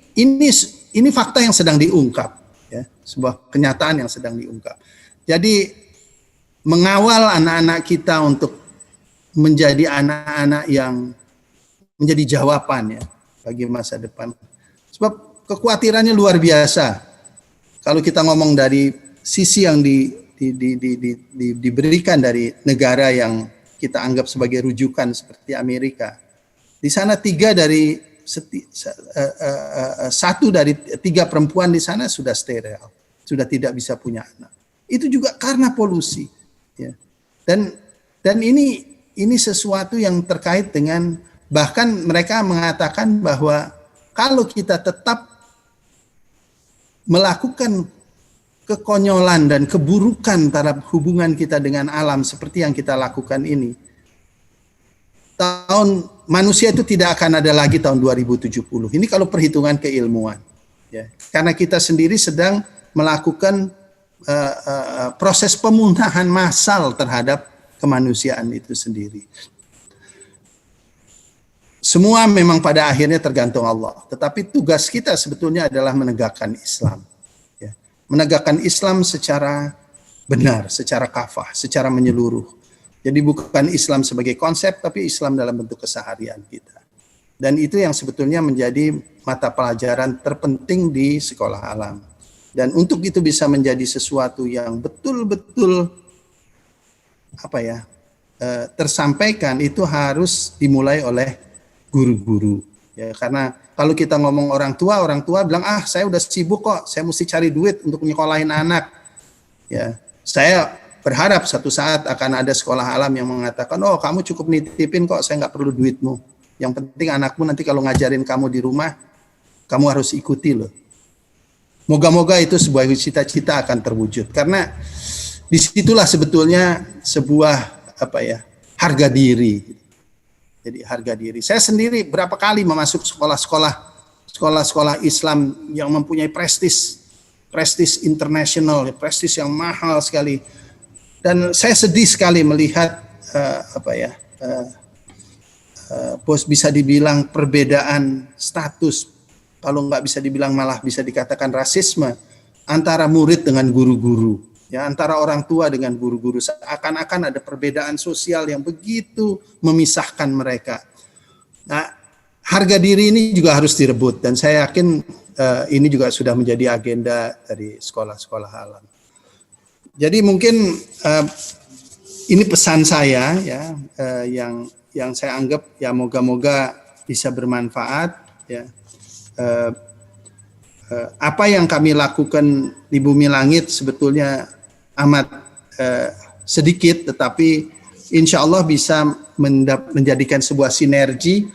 S2: fakta yang sedang diungkap, ya, sebuah kenyataan yang sedang diungkap. Jadi mengawal anak-anak kita untuk menjadi anak-anak yang menjadi jawaban, ya, bagi masa depan. Sebab kekhawatirannya luar biasa. Kalau kita ngomong dari sisi yang diberikan dari negara yang kita anggap sebagai rujukan seperti Amerika, di sana satu dari 3 perempuan di sana sudah steril, sudah tidak bisa punya anak. Itu juga karena polusi. Ya. Dan ini sesuatu yang terkait dengan, bahkan mereka mengatakan bahwa kalau kita tetap melakukan kekonyolan dan keburukan terhadap hubungan kita dengan alam seperti yang kita lakukan ini, manusia itu tidak akan ada lagi tahun 2070. Ini kalau perhitungan keilmuan, ya. Karena kita sendiri sedang melakukan proses pemusnahan massal terhadap kemanusiaan itu sendiri. Semua memang pada akhirnya tergantung Allah. Tetapi tugas kita sebetulnya adalah menegakkan Islam. Ya. Menegakkan Islam secara benar, secara kafah, secara menyeluruh. Jadi bukan Islam sebagai konsep, tapi Islam dalam bentuk keseharian kita. Dan itu yang sebetulnya menjadi mata pelajaran terpenting di sekolah alam. Dan untuk itu bisa menjadi sesuatu yang betul-betul tersampaikan, itu harus dimulai oleh guru-guru, ya. Karena kalau kita ngomong orang tua bilang, saya udah sibuk kok, saya mesti cari duit untuk nyekolahin anak, ya. Saya berharap satu saat akan ada sekolah alam yang mengatakan, kamu cukup nitipin kok, saya nggak perlu duitmu, yang penting anakmu nanti kalau ngajarin kamu di rumah, kamu harus ikuti loh. Moga-moga itu sebuah cita-cita akan terwujud, karena disitulah sebetulnya sebuah harga diri. Jadi harga diri. Saya sendiri berapa kali memasuk sekolah-sekolah Islam yang mempunyai prestis internasional, prestis yang mahal sekali. Dan saya sedih sekali melihat bisa dibilang perbedaan status, kalau nggak bisa dibilang malah bisa dikatakan rasisme antara murid dengan guru-guru. Ya, antara orang tua dengan guru-guru, seakan-akan ada perbedaan sosial yang begitu memisahkan mereka. Nah, harga diri ini juga harus direbut, dan saya yakin ini juga sudah menjadi agenda dari sekolah-sekolah alam. Jadi mungkin ini pesan saya, ya, yang saya anggap ya moga-moga bisa bermanfaat, ya. Apa yang kami lakukan di Bumi Langit sebetulnya amat sedikit, tetapi insya Allah bisa menjadikan sebuah sinergi,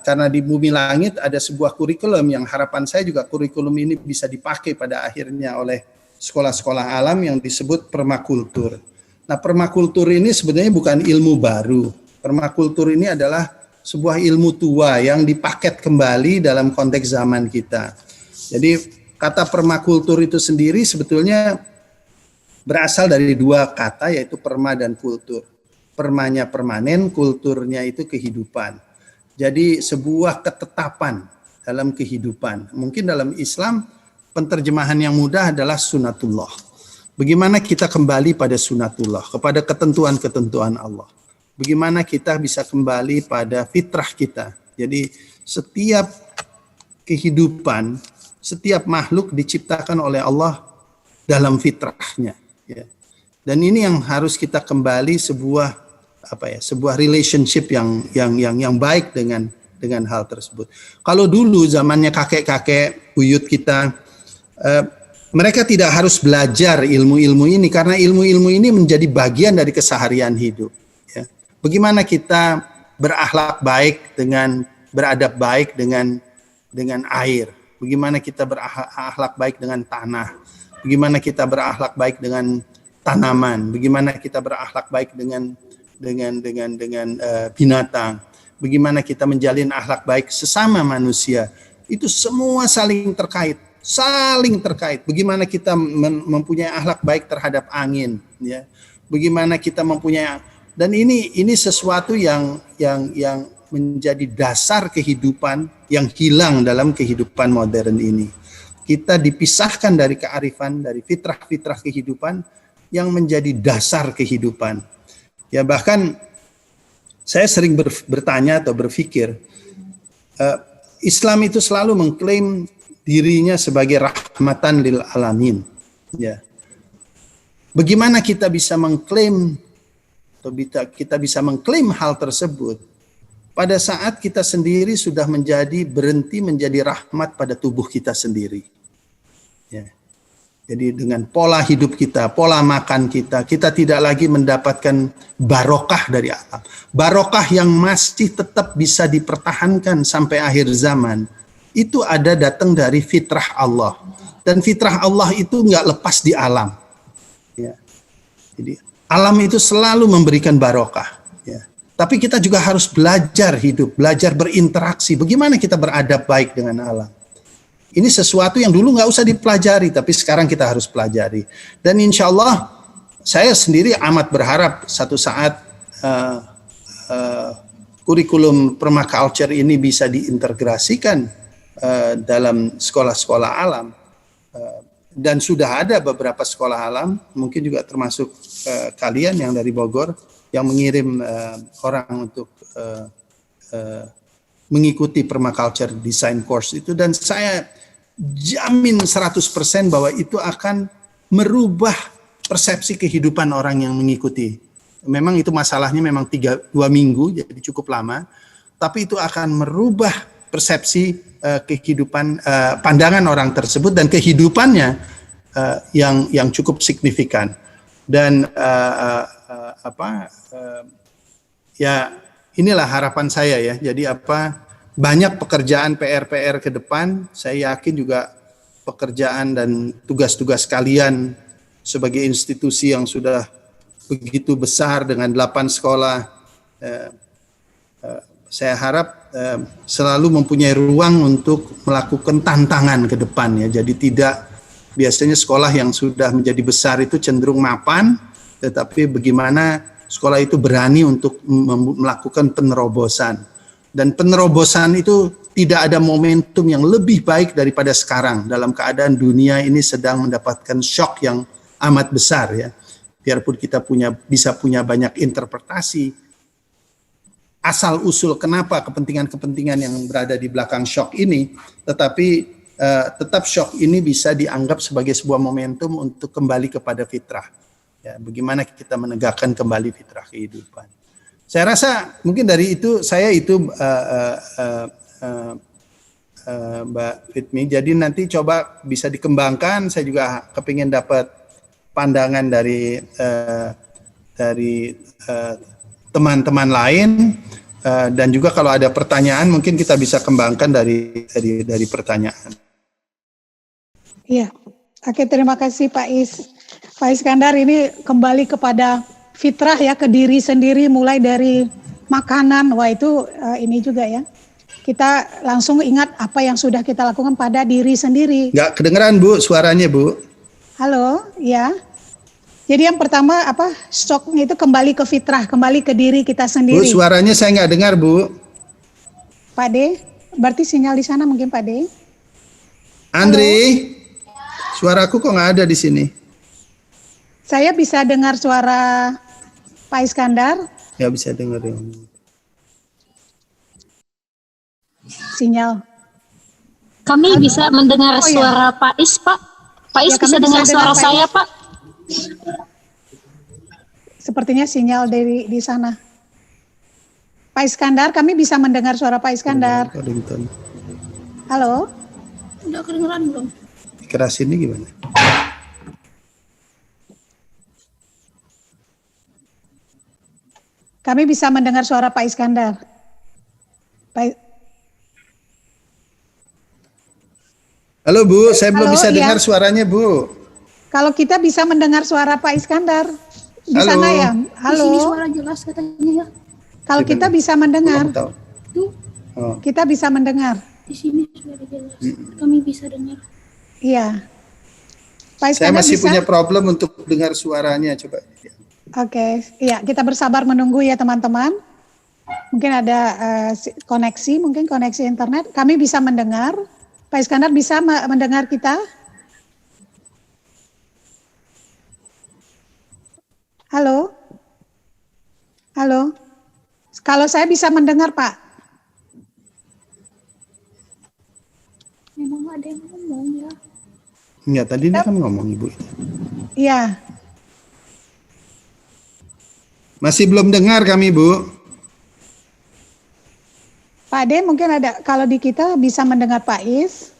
S2: karena di Bumi Langit ada sebuah kurikulum yang harapan saya juga kurikulum ini bisa dipakai pada akhirnya oleh sekolah-sekolah alam yang disebut permakultur. Nah, permakultur ini sebenarnya bukan ilmu baru. Permakultur ini adalah sebuah ilmu tua yang dipaket kembali dalam konteks zaman kita. Jadi kata permakultur itu sendiri sebetulnya berasal dari 2 kata, yaitu perma dan kultur. Permanya permanen, kulturnya itu kehidupan. Jadi sebuah ketetapan dalam kehidupan. Mungkin dalam Islam penterjemahan yang mudah adalah sunatullah. Bagaimana kita kembali pada sunatullah, kepada ketentuan-ketentuan Allah. Bagaimana kita bisa kembali pada fitrah kita. Jadi setiap kehidupan, setiap makhluk diciptakan oleh Allah dalam fitrahnya. Ya. Dan ini yang harus kita kembali sebuah relationship yang baik dengan hal tersebut. Kalau dulu zamannya kakek-kakek buyut kita, mereka tidak harus belajar ilmu-ilmu ini karena ilmu-ilmu ini menjadi bagian dari keseharian hidup. Ya. Bagaimana kita berakhlak baik beradab baik dengan air? Bagaimana kita berakhlak baik dengan tanah? Bagaimana kita berakhlak baik dengan tanaman? Bagaimana kita berakhlak baik dengan binatang? Bagaimana kita menjalin akhlak baik sesama manusia? Itu semua saling terkait, saling terkait. Bagaimana kita mempunyai akhlak baik terhadap angin, ya. Bagaimana kita mempunyai, dan ini sesuatu yang menjadi dasar kehidupan yang hilang dalam kehidupan modern ini. Kita dipisahkan dari kearifan, dari fitrah-fitrah kehidupan yang menjadi dasar kehidupan. Ya, bahkan saya sering bertanya atau berpikir, Islam itu selalu mengklaim dirinya sebagai rahmatan lil alamin. Ya. Bagaimana kita bisa mengklaim atau kita bisa mengklaim hal tersebut pada saat kita sendiri sudah berhenti menjadi rahmat pada tubuh kita sendiri. Ya. Jadi dengan pola hidup kita, pola makan kita, kita tidak lagi mendapatkan barokah dari alam. Barokah yang masih tetap bisa dipertahankan sampai akhir zaman, itu datang dari fitrah Allah. Dan fitrah Allah itu nggak lepas di alam. Ya. Jadi alam itu selalu memberikan barokah. Ya. Tapi kita juga harus belajar hidup, belajar berinteraksi. Bagaimana kita beradab baik dengan alam. Ini sesuatu yang dulu nggak usah dipelajari, tapi sekarang kita harus pelajari. Dan insya Allah, saya sendiri amat berharap satu saat kurikulum permaculture ini bisa diintegrasikan dalam sekolah-sekolah alam. Dan sudah ada beberapa sekolah alam, mungkin juga termasuk kalian yang dari Bogor, yang mengirim orang untuk mengikuti permaculture design course itu, dan saya jamin 100% bahwa itu akan merubah persepsi kehidupan orang yang mengikuti. Memang itu masalahnya memang 2 minggu, jadi cukup lama, tapi itu akan merubah persepsi kehidupan, pandangan orang tersebut dan kehidupannya yang cukup signifikan. Dan ya inilah harapan saya ya. Jadi banyak pekerjaan PR ke depan. Saya yakin juga pekerjaan dan tugas-tugas kalian sebagai institusi yang sudah begitu besar dengan 8 sekolah. Saya harap selalu mempunyai ruang untuk melakukan tantangan ke depan ya. Jadi tidak, biasanya sekolah yang sudah menjadi besar itu cenderung mapan, tetapi bagaimana sekolah itu berani untuk melakukan penerobosan. Dan penerobosan itu tidak ada momentum yang lebih baik daripada sekarang dalam keadaan dunia ini sedang mendapatkan shock yang amat besar ya. Biarpun kita bisa punya banyak interpretasi asal usul kenapa kepentingan-kepentingan yang berada di belakang shock ini, tetapi tetap shock ini bisa dianggap sebagai sebuah momentum untuk kembali kepada fitrah. Ya, bagaimana kita menegakkan kembali fitrah kehidupan. Saya rasa mungkin dari itu Mbak Fitmi. Jadi nanti coba bisa dikembangkan. Saya juga kepingin dapat pandangan dari teman-teman lain, dan juga kalau ada pertanyaan mungkin kita bisa kembangkan dari pertanyaan.
S1: Iya, oke, terima kasih Pak Iskandar. Ini kembali kepada fitrah ya, ke diri sendiri, mulai dari makanan. Wah itu ini juga ya, kita langsung ingat apa yang sudah kita lakukan pada diri sendiri.
S2: Nggak kedengeran Bu suaranya Bu.
S1: Halo, ya. Jadi yang pertama stoknya itu kembali ke fitrah, kembali ke diri kita sendiri.
S2: Bu, suaranya saya nggak dengar Bu.
S1: Pak D, berarti sinyal di sana mungkin Pak D.
S2: Andri, suaraku kok nggak ada di sini.
S1: Saya bisa dengar suara Pak Iskandar.
S2: Nggak bisa dengar ya.
S1: Sinyal.
S3: Kami bisa mendengar suara Pak Is, Pak. Pak Is bisa dengar suara saya, Pak.
S1: Sepertinya sinyal di sana. Pak Iskandar, kami bisa mendengar suara Pak Iskandar. Halo?
S3: Udah kedengeran belum?
S2: Kerasin ini gimana?
S1: Kami bisa mendengar suara Pak Iskandar.
S2: Halo Bu, saya belum bisa dengar suaranya Bu.
S1: Kalau kita bisa mendengar suara Pak Iskandar di sana ya. Halo.
S3: Di sini suara jelas katanya ya.
S1: Kalau kita bisa mendengar.
S3: Tuh.
S1: Kita bisa mendengar.
S3: Di sini suara jelas. Kami bisa dengar.
S1: Iya. Pak
S2: Saya
S1: Iskandar
S2: masih
S1: bisa?
S2: punya problem untuk dengar suaranya, coba.
S1: Oke, iya kita bersabar menunggu ya teman-teman. Mungkin ada koneksi, mungkin koneksi internet. Kami bisa mendengar. Pak Iskandar bisa mendengar kita? Halo? Halo? Kalau saya bisa mendengar Pak.
S3: Memang ada yang ngomong ya.
S2: Enggak, tadi dia kan ngomong Ibu.
S1: Iya,
S2: Masih belum dengar kami, Bu.
S1: Pak Ade mungkin ada, kalau di kita bisa mendengar Pak Is,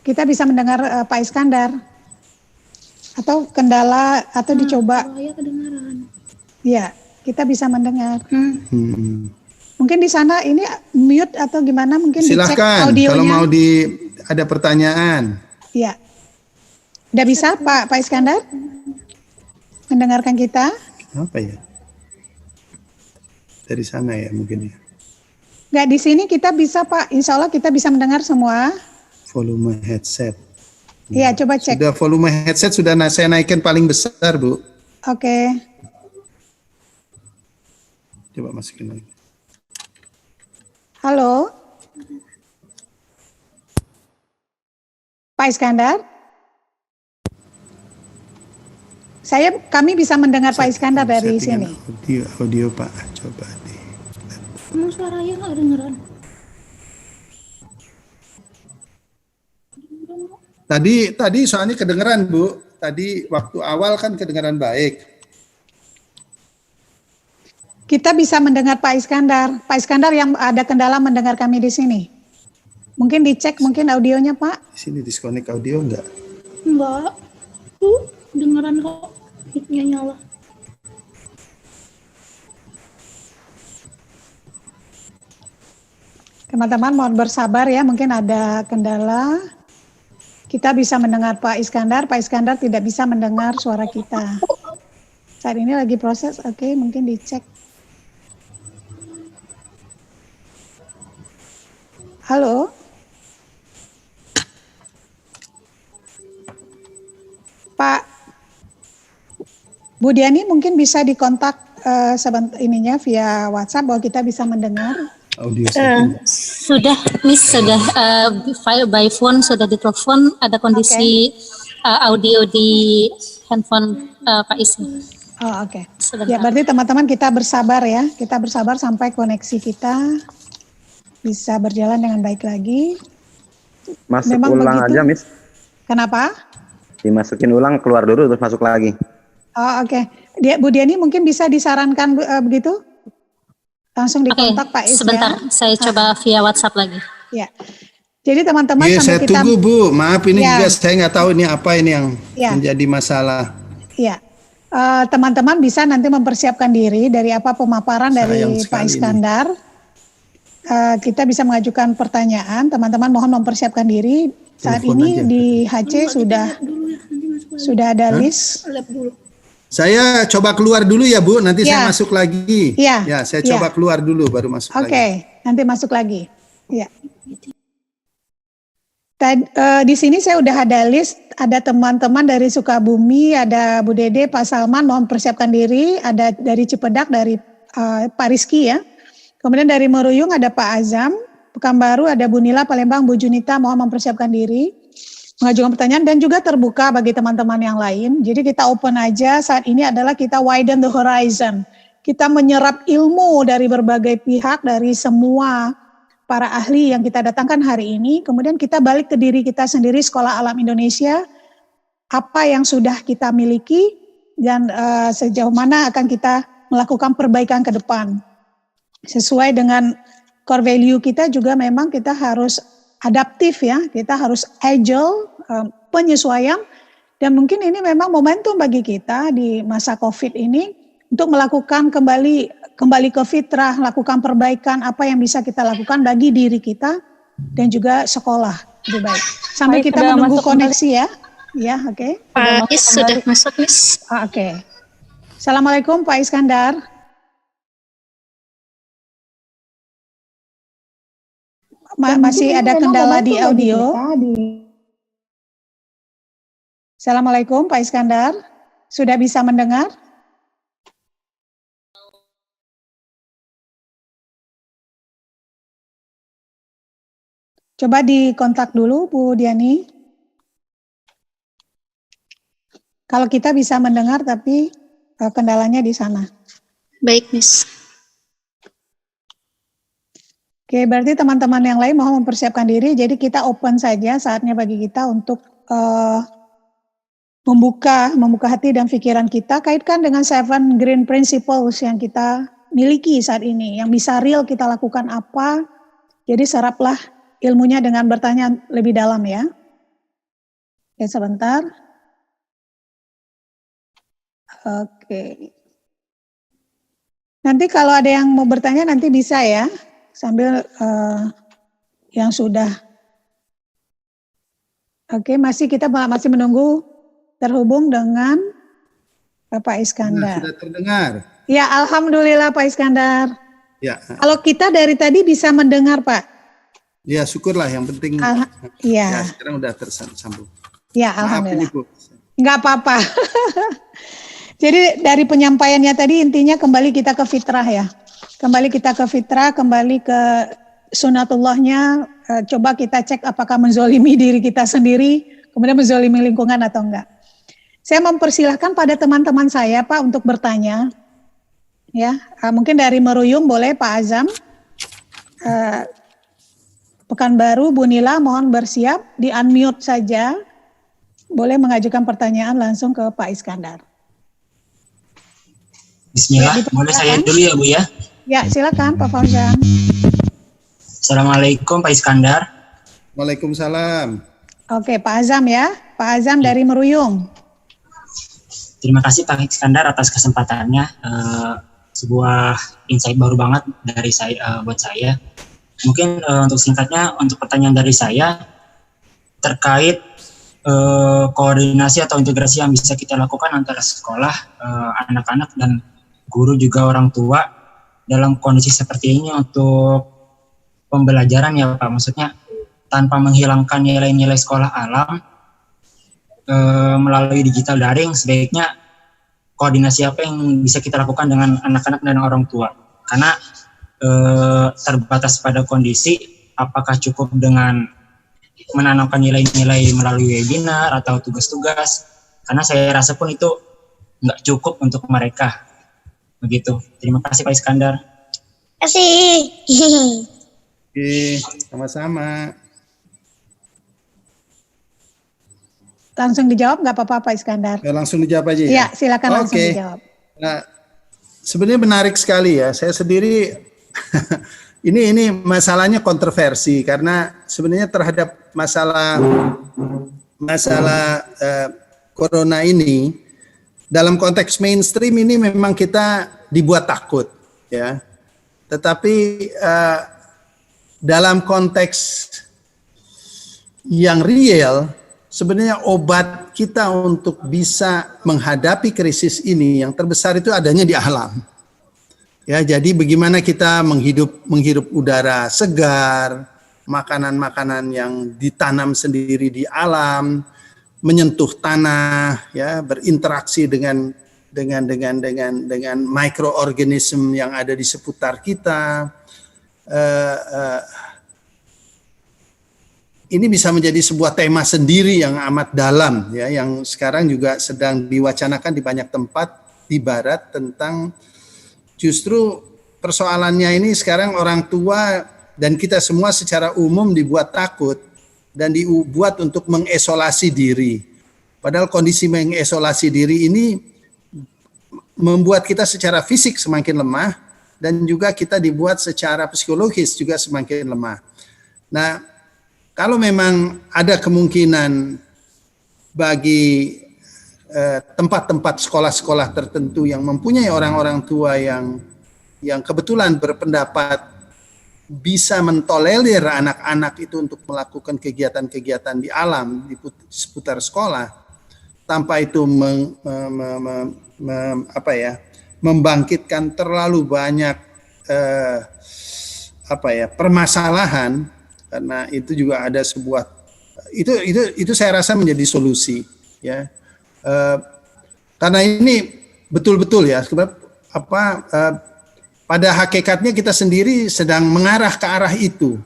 S1: kita bisa mendengar Pak Iskandar. Atau kendala, atau dicoba.
S3: Ya kedengaran.
S1: Iya, kita bisa mendengar.
S2: Hmm.
S1: Mungkin di sana ini mute atau gimana, mungkin dicek
S2: Silahkan kalau
S1: audionya.
S2: mau ada pertanyaan.
S1: Iya. Udah bisa Pak Iskandar mendengarkan kita?
S2: Apa ya? Dari sana ya mungkin ya.
S1: Nggak, di sini kita bisa Pak, insya Allah kita bisa mendengar semua.
S2: Volume headset.
S1: Iya, coba cek.
S2: Sudah volume headset sudah saya naikkan paling besar, Bu.
S1: Oke.
S2: Coba masukin lagi.
S1: Halo. Pak Iskandar? Kami bisa mendengar Pak Iskandar dari sini.
S2: Audio Pak, coba di.
S3: Emang suaranya nggak kedengeran?
S2: Tadi soalnya kedengeran, Bu. Tadi waktu awal kan kedengeran baik.
S1: Kita bisa mendengar Pak Iskandar. Pak Iskandar yang ada kendala mendengar kami di sini. Mungkin dicek mungkin audionya Pak.
S2: Di sini disconnect audio enggak?
S3: Enggak. Dengeran kok. Mic-nya nyala.
S1: Teman-teman mohon bersabar ya, mungkin ada kendala. Kita bisa mendengar Pak Iskandar tidak bisa mendengar suara kita. Saat ini lagi proses, oke, mungkin dicek. Halo? Pak Budiani mungkin bisa dikontak ininya via WhatsApp bahwa kita bisa mendengar.
S2: Audio setting.
S3: Sudah, Miss, sudah by phone, sudah ditelepon, ada kondisi audio di handphone Pak Is.
S1: Oh, oke. Ya, berarti teman-teman kita bersabar ya. Kita bersabar sampai koneksi kita bisa berjalan dengan baik lagi.
S4: Masuk
S1: Memang
S4: ulang
S1: begitu.
S4: aja, Miss.
S1: Kenapa?
S4: Dimasukin ulang, keluar dulu, terus masuk lagi.
S1: Oh, oke. Bu Diani mungkin bisa disarankan begitu? Langsung dikontak Pak Is
S3: sebentar,
S1: ya.
S3: saya coba via WhatsApp lagi.
S1: Ya. Jadi teman-teman
S2: Iya,
S1: sambil
S2: saya
S1: kita
S2: tunggu Bu. Maaf ini
S1: Ya.
S2: juga saya nggak tahu ini apa ini yang
S1: Ya.
S2: menjadi masalah.
S1: Ya. Teman-teman bisa nanti mempersiapkan diri dari apa pemaparan dari Pak Iskandar. Kita bisa mengajukan pertanyaan. Teman-teman mohon mempersiapkan diri. Saat
S2: Telepon
S1: ini
S2: aja.
S1: di HC sudah ada list.
S2: Saya coba keluar dulu ya Bu, nanti
S1: Ya.
S2: saya masuk lagi.
S1: Ya.
S2: Ya, saya
S1: Ya.
S2: coba keluar dulu baru masuk lagi.
S1: Oke, nanti masuk lagi. Ya. Di sini saya udah ada list, ada teman-teman dari Sukabumi, ada Bu Dede, Pak Salman, mohon persiapkan diri, ada dari Cipedak, dari Pak Rizky ya. Kemudian dari Meruyung ada Pak Azam, Pekanbaru ada Bu Nila, Palembang, Bu Junita, mohon mempersiapkan diri, mengajukan pertanyaan dan juga terbuka bagi teman-teman yang lain. Jadi kita open aja, saat ini adalah kita widen the horizon. Kita menyerap ilmu dari berbagai pihak, dari semua para ahli yang kita datangkan hari ini, kemudian kita balik ke diri kita sendiri, Sekolah Alam Indonesia, apa yang sudah kita miliki, dan sejauh mana akan kita melakukan perbaikan ke depan. Sesuai dengan core value kita juga memang kita harus adaptif ya, kita harus agile, penyesuaian, dan mungkin ini memang momentum bagi kita di masa COVID ini, untuk melakukan kembali ke fitrah, lakukan perbaikan apa yang bisa kita lakukan bagi diri kita dan juga sekolah lebih baik. Sambil kita menunggu koneksi ya. Ya, oke.
S3: Pak Is sudah masuk, Miss.
S1: Oke. Assalamualaikum Pak Iskandar. Masih ada kendala di audio. Assalamualaikum Pak Iskandar, sudah bisa mendengar? Coba dikontak dulu Bu Diani. Kalau kita bisa mendengar tapi kendalanya di sana.
S3: Baik, Miss.
S1: Oke, berarti teman-teman yang lain mau mempersiapkan diri, jadi kita open saja, saatnya bagi kita untuk membuka hati dan pikiran kita, kaitkan dengan 7 Green Principles yang kita miliki saat ini, yang bisa real kita lakukan apa, jadi seraplah ilmunya dengan bertanya lebih dalam ya. Oke, sebentar. Oke. Nanti kalau ada yang mau bertanya nanti bisa ya, sambil yang sudah. Oke, kita masih menunggu terhubung dengan Pak Iskandar.
S2: Sudah terdengar.
S1: Ya, alhamdulillah Pak Iskandar.
S2: Ya.
S1: Kalau kita dari tadi bisa mendengar Pak.
S2: Ya, syukurlah, yang penting.
S1: Ya,
S2: sekarang udah tersambung.
S1: Ya, alhamdulillah.
S2: Maaf,
S1: Enggak apa-apa. Jadi dari penyampaiannya tadi intinya kembali kita ke fitrah ya. Kembali kita ke fitrah, kembali ke sunatullahnya. Coba kita cek apakah menzolimi diri kita sendiri, kemudian menzolimi lingkungan atau enggak. Saya mempersilahkan pada teman-teman saya Pak untuk bertanya. Ya, mungkin dari Meruyung boleh Pak Azam. Pekanbaru, Bu Nila mohon bersiap, di-unmute saja. Boleh mengajukan pertanyaan langsung ke Pak Iskandar.
S5: Bismillah, boleh saya dulu ya Bu ya?
S1: Ya, silakan Pak Fauzan.
S5: Assalamualaikum Pak Iskandar.
S2: Waalaikumsalam.
S1: Oke, Pak Azam ya. Pak Azam dari Meruyung.
S5: Terima kasih Pak Iskandar atas kesempatannya. Sebuah insight baru banget dari saya buat saya. Mungkin untuk singkatnya, untuk pertanyaan dari saya terkait koordinasi atau integrasi yang bisa kita lakukan antara sekolah, anak-anak dan guru juga orang tua dalam kondisi seperti ini untuk pembelajaran ya Pak. Maksudnya tanpa menghilangkan nilai-nilai sekolah alam melalui digital daring, sebaiknya koordinasi apa yang bisa kita lakukan dengan anak-anak dan orang tua. Karena terbatas pada kondisi, apakah cukup dengan menanamkan nilai-nilai melalui webinar atau tugas-tugas, karena saya rasa pun itu nggak cukup untuk mereka. Begitu. Terima kasih Pak Iskandar.
S6: Terima kasih.
S2: Oke, sama-sama.
S1: Langsung dijawab nggak apa-apa Pak Iskandar?
S2: Langsung dijawab aja ya?
S1: Ya, silakan langsung dijawab.
S2: Nah, sebenarnya menarik sekali ya. Saya sendiri ini masalahnya kontroversi karena sebenarnya terhadap masalah corona ini dalam konteks mainstream ini memang kita dibuat takut ya. Tetapi dalam konteks yang real sebenarnya obat kita untuk bisa menghadapi krisis ini yang terbesar itu adanya di alam. Ya, jadi bagaimana kita menghirup udara segar, makanan-makanan yang ditanam sendiri di alam, menyentuh tanah, ya, berinteraksi dengan mikroorganisme yang ada di seputar kita. Ini bisa menjadi sebuah tema sendiri yang amat dalam, ya, yang sekarang juga sedang diwacanakan di banyak tempat di Barat tentang justru persoalannya ini sekarang orang tua dan kita semua secara umum dibuat takut dan dibuat untuk mengisolasi diri. Padahal kondisi mengisolasi diri ini membuat kita secara fisik semakin lemah dan juga kita dibuat secara psikologis juga semakin lemah. Nah, kalau memang ada kemungkinan bagi tempat-tempat sekolah-sekolah tertentu yang mempunyai orang-orang tua yang kebetulan berpendapat bisa mentolerir anak-anak itu untuk melakukan kegiatan-kegiatan di alam di seputar sekolah tanpa itu membangkitkan terlalu banyak permasalahan, karena itu juga ada sebuah itu saya rasa menjadi solusi. ya. Karena ini betul-betul ya, pada hakikatnya kita sendiri sedang mengarah ke arah itu.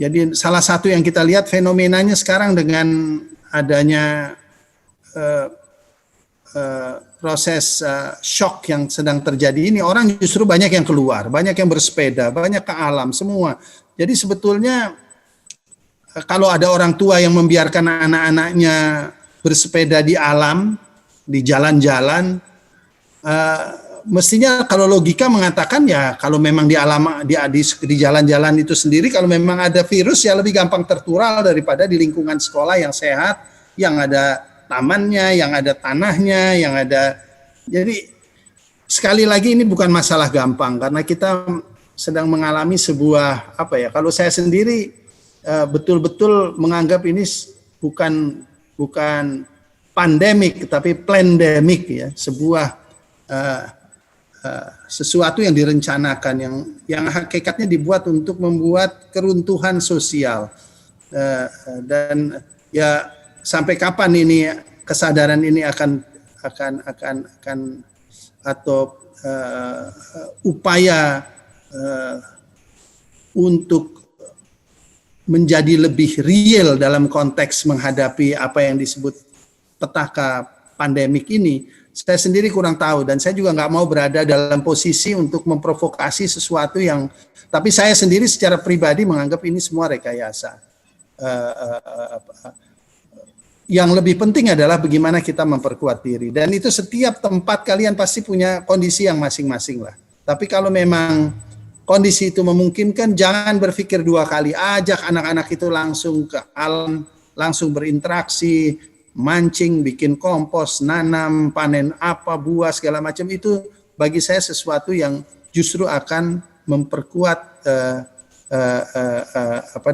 S2: Jadi salah satu yang kita lihat fenomenanya sekarang dengan adanya proses shock yang sedang terjadi ini, orang justru banyak yang keluar, banyak yang bersepeda, banyak ke alam semua. Jadi sebetulnya kalau ada orang tua yang membiarkan anak-anaknya bersepeda di alam, di jalan-jalan, mestinya kalau logika mengatakan ya kalau memang di alam di jalan-jalan itu sendiri kalau memang ada virus ya lebih gampang tertular daripada di lingkungan sekolah yang sehat, yang ada tamannya, yang ada tanahnya, yang ada. Jadi sekali lagi ini bukan masalah gampang karena kita sedang mengalami sebuah kalau saya sendiri betul-betul menganggap ini bukan pandemik tapi plandemik ya, sebuah sesuatu yang direncanakan yang hakikatnya dibuat untuk membuat keruntuhan sosial dan ya sampai kapan ini kesadaran ini akan atau upaya untuk menjadi lebih real dalam konteks menghadapi apa yang disebut petaka pandemik ini, saya sendiri kurang tahu dan saya juga nggak mau berada dalam posisi untuk memprovokasi sesuatu yang, tapi saya sendiri secara pribadi menganggap ini semua rekayasa. Yang lebih penting adalah bagaimana kita memperkuat diri dan itu setiap tempat kalian pasti punya kondisi yang masing-masing lah. Tapi kalau memang kondisi itu memungkinkan, jangan berpikir dua kali, ajak anak-anak itu langsung ke alam, langsung berinteraksi, mancing, bikin kompos, nanam, panen apa, buah segala macam itu bagi saya sesuatu yang justru akan memperkuat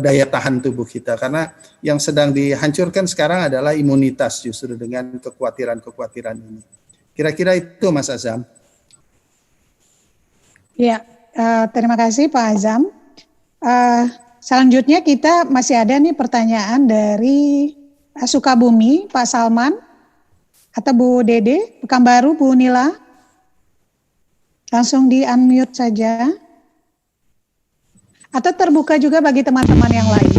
S2: daya tahan tubuh kita karena yang sedang dihancurkan sekarang adalah imunitas justru dengan kekhawatiran ini. Kira-kira itu Mas Azam. Ya, terima kasih Pak Azam. Selanjutnya kita masih ada nih pertanyaan dari Sukabumi, Pak Salman, atau Bu Dede, Pekanbaru, Bu Nila. Langsung di-unmute saja. Atau terbuka juga bagi teman-teman yang lain.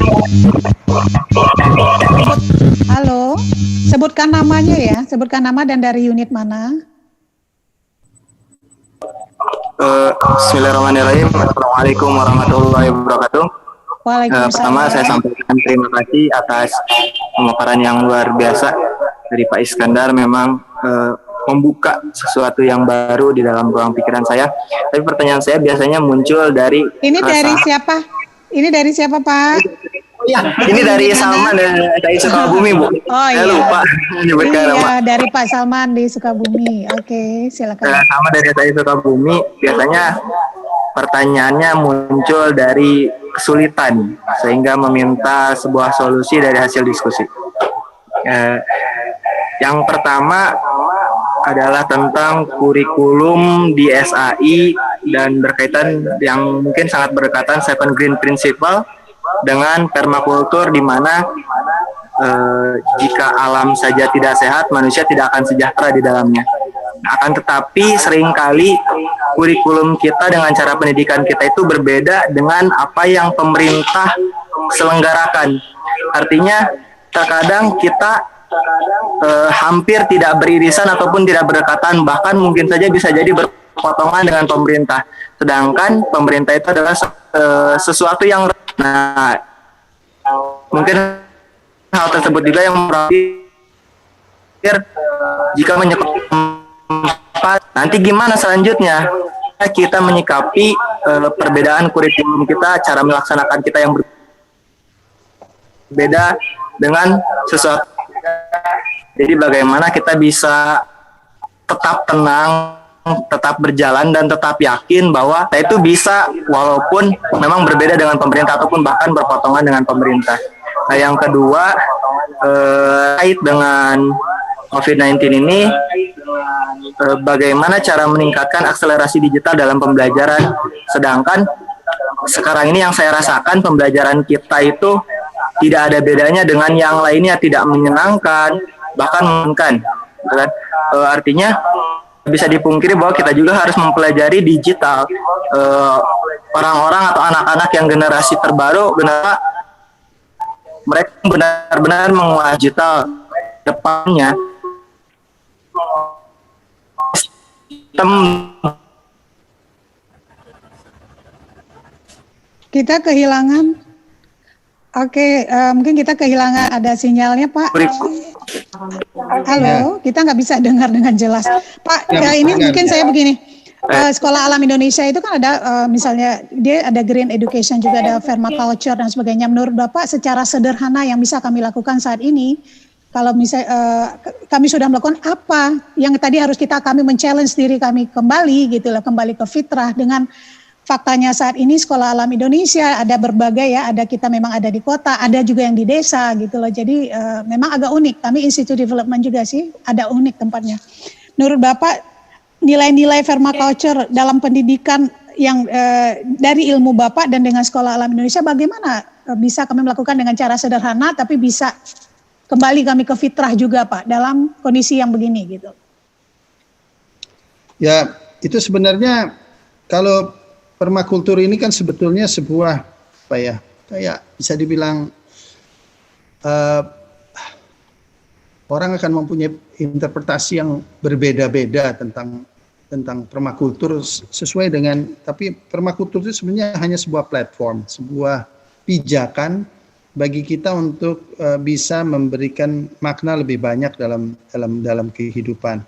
S2: Halo, sebutkan namanya ya, sebutkan nama dan dari unit mana.
S7: Bismillahirrahmanirrahim. Assalamualaikum warahmatullahi wabarakatuh. Pertama saya sampaikan terima kasih atas pemaparan yang luar biasa dari Pak Iskandar, memang membuka sesuatu yang baru di dalam ruang pikiran saya. Tapi pertanyaan saya biasanya muncul dari
S1: dari siapa? Ini dari siapa Pak?
S7: Ini dari Salman dari Sukabumi Bu. Saya lupa menyebutkan nama.
S1: Dari Pak Salman di Sukabumi. Oke, silakan.
S7: Sama dari saya Sukabumi. Biasanya pertanyaannya muncul dari kesulitan sehingga meminta sebuah solusi dari hasil diskusi. Yang pertama adalah tentang kurikulum di SAI dan berkaitan yang mungkin sangat berdekatan Seven Green Principle dengan permakultur, di mana jika alam saja tidak sehat, manusia tidak akan sejahtera di dalamnya. Akan tetapi seringkali kurikulum kita dengan cara pendidikan kita itu berbeda dengan apa yang pemerintah selenggarakan. Artinya terkadang kita hampir tidak beririsan ataupun tidak berdekatan, bahkan mungkin saja bisa jadi berpotongan dengan pemerintah. Sedangkan pemerintah itu adalah sesuatu yang, nah mungkin hal tersebut juga yang berpikir jika menyikapi nanti gimana selanjutnya kita menyikapi perbedaan kurikulum kita, cara melaksanakan kita yang berbeda dengan sesuatu. Jadi bagaimana kita bisa tetap tenang, tetap berjalan dan tetap yakin bahwa kita itu bisa walaupun memang berbeda dengan pemerintah ataupun bahkan berpotongan dengan pemerintah. Nah, yang kedua terkait dengan COVID-19 ini, bagaimana cara meningkatkan akselerasi digital dalam pembelajaran, sedangkan sekarang ini yang saya rasakan pembelajaran kita itu tidak ada bedanya dengan yang lainnya, tidak menyenangkan, bahkan menguntungkan, gitu kan. Artinya bisa dipungkiri bahwa kita juga harus mempelajari digital. Orang-orang atau anak-anak yang generasi terbaru, mereka benar-benar menguasai digital depannya. Sistem
S1: Kita kehilangan, mungkin kita kehilangan ada sinyalnya Pak. Halo, kita nggak bisa dengar dengan jelas. Pak, ini mungkin saya begini, Sekolah Alam Indonesia itu kan ada, misalnya dia ada green education juga, ada permaculture dan sebagainya. Menurut Bapak secara sederhana yang bisa kami lakukan saat ini, kalau misalnya kami sudah melakukan apa yang tadi harus kami men-challenge diri kami kembali gitu lah, kembali ke fitrah dengan faktanya saat ini Sekolah Alam Indonesia ada berbagai ya, ada kita memang ada di kota, ada juga yang di desa gitu loh. Jadi memang agak unik. Kami Institute Development juga sih, ada unik tempatnya. Menurut Bapak nilai-nilai permaculture dalam pendidikan yang dari ilmu Bapak dan dengan Sekolah Alam Indonesia bagaimana bisa kami melakukan dengan cara sederhana tapi bisa kembali kami ke fitrah juga Pak dalam kondisi yang begini gitu.
S2: Ya, itu sebenarnya kalau permakultur ini kan sebetulnya sebuah kayak bisa dibilang orang akan mempunyai interpretasi yang berbeda-beda tentang permakultur sesuai dengan, tapi permakultur itu sebenarnya hanya sebuah platform, sebuah pijakan bagi kita untuk bisa memberikan makna lebih banyak dalam kehidupan.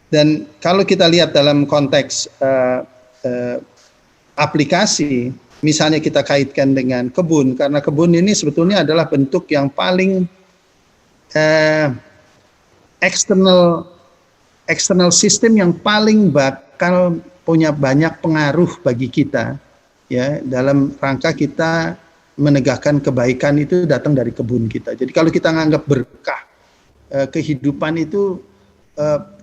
S2: Dan kalau kita lihat dalam konteks aplikasi, misalnya kita kaitkan dengan kebun, karena kebun ini sebetulnya adalah bentuk yang paling eksternal sistem yang paling bakal punya banyak pengaruh bagi kita, ya, dalam rangka kita menegakkan kebaikan itu datang dari kebun kita. Jadi kalau kita menganggap berkah kehidupan itu,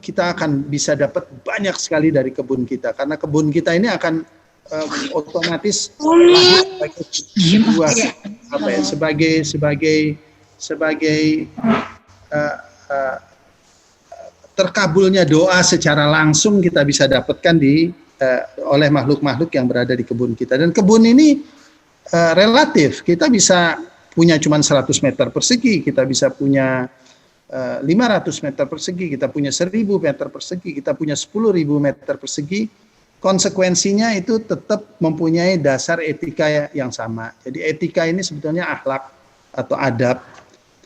S2: kita akan bisa dapat banyak sekali dari kebun kita, karena kebun kita ini akan otomatis sebagai terkabulnya doa secara langsung kita bisa dapatkan oleh makhluk-makhluk yang berada di kebun kita. Dan kebun ini relatif, kita bisa punya cuma 100 meter persegi, kita bisa punya 500 meter persegi, kita punya 1000 meter persegi, kita punya 10.000 meter persegi, konsekuensinya itu tetap mempunyai dasar etika yang sama. Jadi etika ini sebetulnya akhlak atau adab,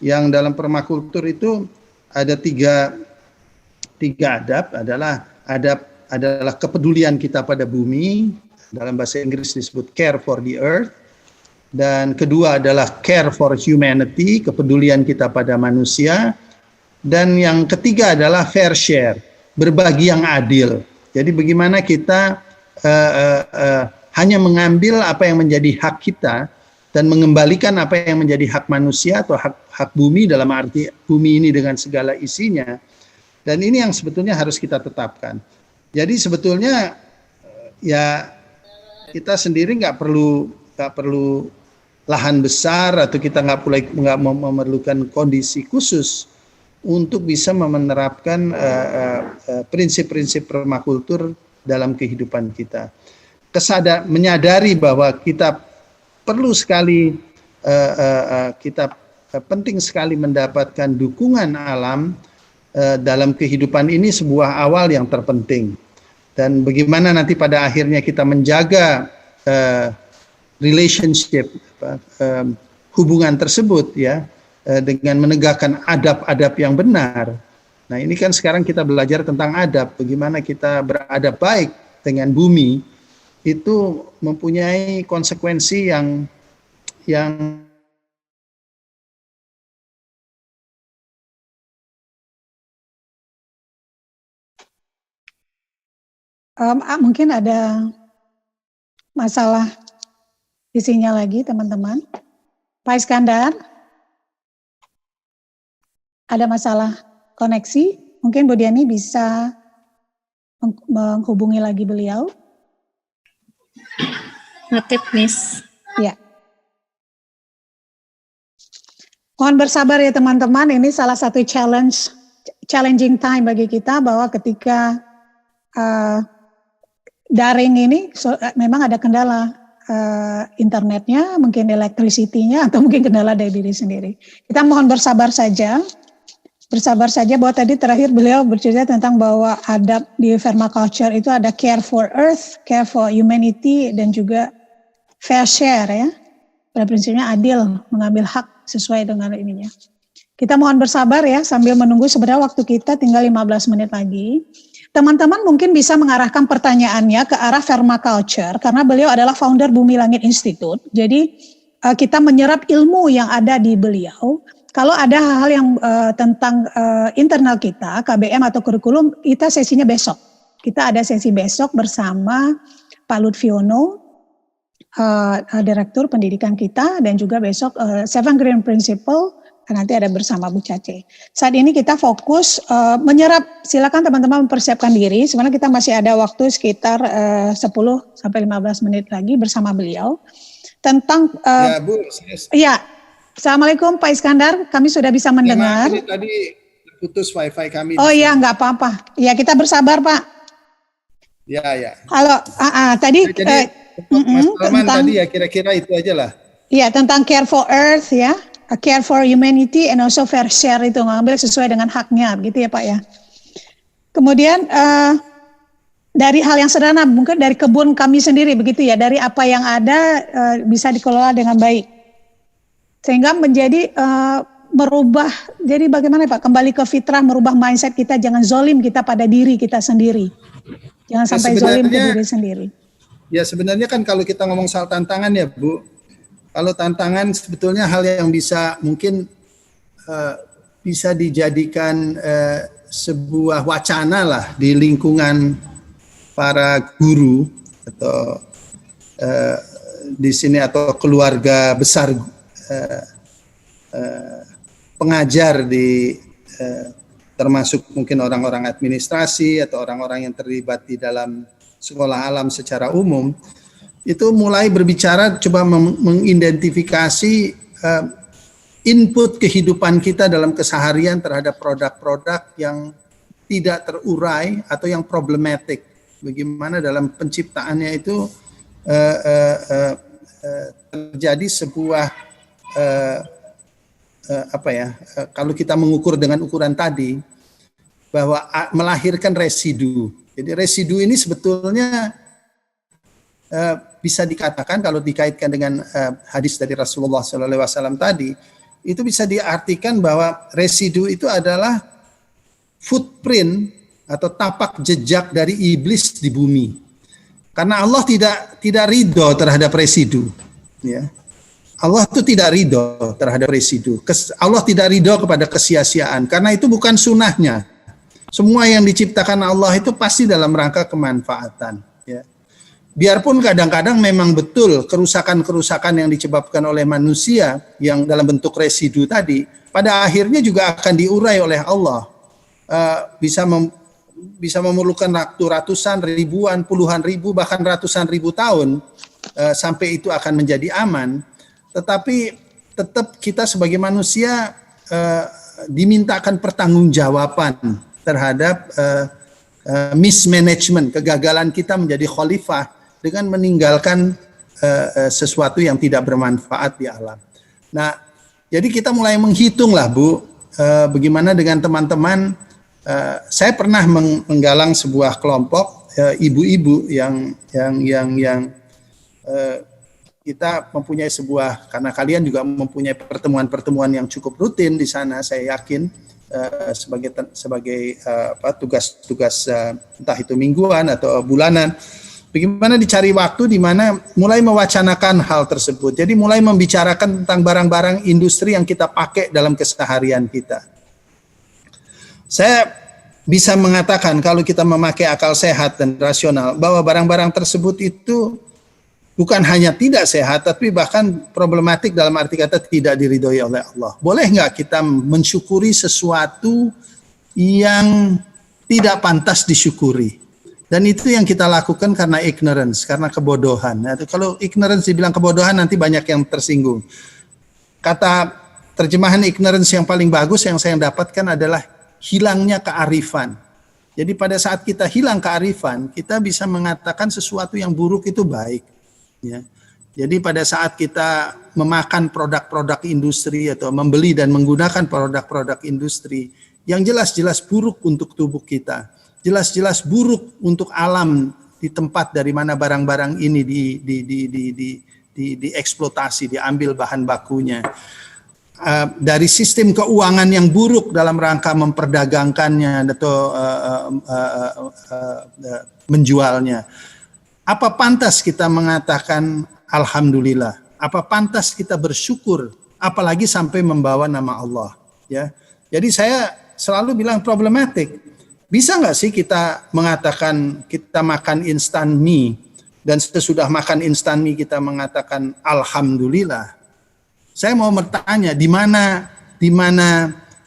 S2: yang dalam permakultur itu ada tiga adab, adalah kepedulian kita pada bumi, dalam bahasa Inggris disebut care for the earth, dan kedua adalah care for humanity, kepedulian kita pada manusia. Dan yang ketiga adalah fair share, berbagi yang adil. Jadi bagaimana kita hanya mengambil apa yang menjadi hak kita dan mengembalikan apa yang menjadi hak manusia atau hak bumi, dalam arti bumi ini dengan segala isinya. Dan ini yang sebetulnya harus kita tetapkan. Jadi sebetulnya ya kita sendiri nggak perlu lahan besar, atau kita nggak memerlukan kondisi khusus untuk bisa menerapkan prinsip-prinsip permakultur dalam kehidupan kita. Menyadari bahwa kita perlu sekali, penting sekali mendapatkan dukungan alam dalam kehidupan ini, sebuah awal yang terpenting. Dan bagaimana nanti pada akhirnya kita menjaga relationship, hubungan tersebut, ya, dengan menegakkan adab-adab yang benar. Nah, ini kan sekarang kita belajar tentang adab, bagaimana kita beradab baik dengan bumi, itu mempunyai konsekuensi yang
S1: mungkin ada masalah di sinyal lagi, teman-teman. Pak Iskandar, ada masalah koneksi, mungkin Bu Diani bisa menghubungi lagi beliau.
S3: Noted, Miss.
S1: Ya. Mohon bersabar ya teman-teman, ini salah satu challenging time bagi kita, bahwa ketika daring ini memang ada kendala internetnya, mungkin electricity-nya, atau mungkin kendala dari diri sendiri. Kita mohon bersabar saja bahwa tadi terakhir beliau bercerita tentang bahwa adab di permaculture itu ada care for earth, care for humanity, dan juga fair share ya. Pada prinsipnya adil, mengambil hak sesuai dengan ininya. Kita mohon bersabar ya sambil menunggu, sebenarnya waktu kita tinggal 15 menit lagi. Teman-teman mungkin bisa mengarahkan pertanyaannya ke arah permaculture karena beliau adalah founder Bumi Langit Institute. Jadi kita menyerap ilmu yang ada di beliau. Kalau ada hal-hal yang tentang internal kita, KBM atau kurikulum, kita sesinya besok. Kita ada sesi besok bersama Pak Lutfiono, Direktur Pendidikan kita, dan juga besok Seven Green Principle, nanti ada bersama Bu Cace. Saat ini kita fokus menyerap, silakan teman-teman mempersiapkan diri, sebenarnya kita masih ada waktu sekitar 10-15 menit lagi bersama beliau, tentang,
S2: ya Bu,
S1: ya, Assalamualaikum Pak Iskandar, kami sudah bisa mendengar.
S2: Ini tadi putus wifi kami.
S1: Oh iya, nggak apa-apa, ya kita bersabar Pak.
S2: Ya.
S1: Halo, tadi...
S2: Jadi, Mas Salman
S1: tentang,
S2: tadi ya kira-kira itu aja lah.
S1: Iya, tentang care for earth ya, care for humanity and also fair share, itu ngambil sesuai dengan haknya, gitu ya Pak ya. Kemudian dari hal yang sederhana, mungkin dari kebun kami sendiri begitu ya, dari apa yang ada bisa dikelola dengan baik, sehingga menjadi merubah. Jadi bagaimana Pak? Kembali ke fitrah, merubah mindset kita, jangan zolim kita pada diri kita sendiri, jangan sampai zolim ke diri sendiri.
S2: Ya sebenarnya kan kalau kita ngomong soal tantangan ya Bu, kalau tantangan sebetulnya hal yang bisa mungkin bisa dijadikan sebuah wacana lah di lingkungan para guru atau di sini atau keluarga besar pengajar di termasuk mungkin orang-orang administrasi atau orang-orang yang terlibat di dalam sekolah alam secara umum, itu mulai berbicara, coba mengidentifikasi input kehidupan kita dalam keseharian terhadap produk-produk yang tidak terurai atau yang problematik. Bagaimana dalam penciptaannya itu terjadi sebuah kalau kita mengukur dengan ukuran tadi, bahwa melahirkan residu. Jadi residu ini sebetulnya bisa dikatakan kalau dikaitkan dengan hadis dari Rasulullah SAW tadi, itu bisa diartikan bahwa residu itu adalah footprint atau tapak jejak dari iblis di bumi. Karena Allah tidak ridho terhadap residu. Ya. Allah itu tidak ridho terhadap residu. Allah tidak ridho kepada kesia-siaan karena itu bukan sunnahnya. Semua yang diciptakan Allah itu pasti dalam rangka kemanfaatan. Ya. Biarpun kadang-kadang memang betul kerusakan-kerusakan yang disebabkan oleh manusia yang dalam bentuk residu tadi, pada akhirnya juga akan diurai oleh Allah. Bisa memerlukan waktu ratusan, ribuan, puluhan ribu, bahkan ratusan ribu tahun sampai itu akan menjadi aman. Tetapi tetap kita sebagai manusia dimintakan pertanggungjawaban terhadap mismanagement, kegagalan kita menjadi khalifah dengan meninggalkan sesuatu yang tidak bermanfaat di alam. Nah, jadi kita mulai menghitung lah Bu, bagaimana dengan teman-teman. Saya pernah menggalang sebuah kelompok ibu-ibu yang kita mempunyai sebuah, karena kalian juga mempunyai pertemuan-pertemuan yang cukup rutin di sana, saya yakin. Sebagai tugas-tugas entah itu mingguan atau bulanan, bagaimana dicari waktu di mana mulai mewacanakan hal tersebut. Jadi mulai membicarakan tentang barang-barang industri yang kita pakai dalam keseharian kita. Saya bisa mengatakan kalau kita memakai akal sehat dan rasional bahwa barang-barang tersebut itu bukan hanya tidak sehat, tapi bahkan problematik dalam arti kata tidak diridhoi oleh Allah. Boleh nggak kita mensyukuri sesuatu yang tidak pantas disyukuri? Dan itu yang kita lakukan karena ignorance, karena kebodohan. Nah, kalau ignorance dibilang kebodohan nanti banyak yang tersinggung. Kata terjemahan ignorance yang paling bagus yang saya dapatkan adalah hilangnya kearifan. Jadi pada saat kita hilang kearifan, kita bisa mengatakan sesuatu yang buruk itu baik. Ya. Jadi pada saat kita memakan produk-produk industri atau membeli dan menggunakan produk-produk industri yang jelas-jelas buruk untuk tubuh kita, jelas-jelas buruk untuk alam di tempat dari mana barang-barang ini dieksploitasi, diambil bahan bakunya. Dari sistem keuangan yang buruk dalam rangka memperdagangkannya atau menjualnya. Apa pantas kita mengatakan alhamdulillah? Apa pantas kita bersyukur? Apalagi sampai membawa nama Allah. Ya, jadi saya selalu bilang problematik. Bisa nggak sih kita mengatakan kita makan instan mie dan sesudah makan instan mie kita mengatakan alhamdulillah? Saya mau bertanya di mana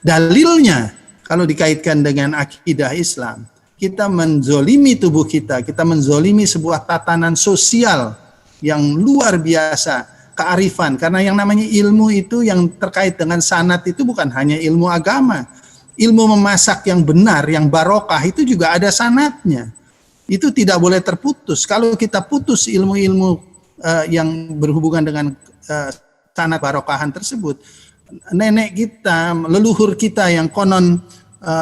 S2: dalilnya kalau dikaitkan dengan akidah Islam. Kita menzolimi tubuh kita menzolimi sebuah tatanan sosial yang luar biasa, kearifan. Karena yang namanya ilmu itu yang terkait dengan sanad itu bukan hanya ilmu agama. Ilmu memasak yang benar, yang barokah itu juga ada sanadnya. Itu tidak boleh terputus. Kalau kita putus ilmu-ilmu yang berhubungan dengan sanad barokahan tersebut, nenek kita, leluhur kita yang konon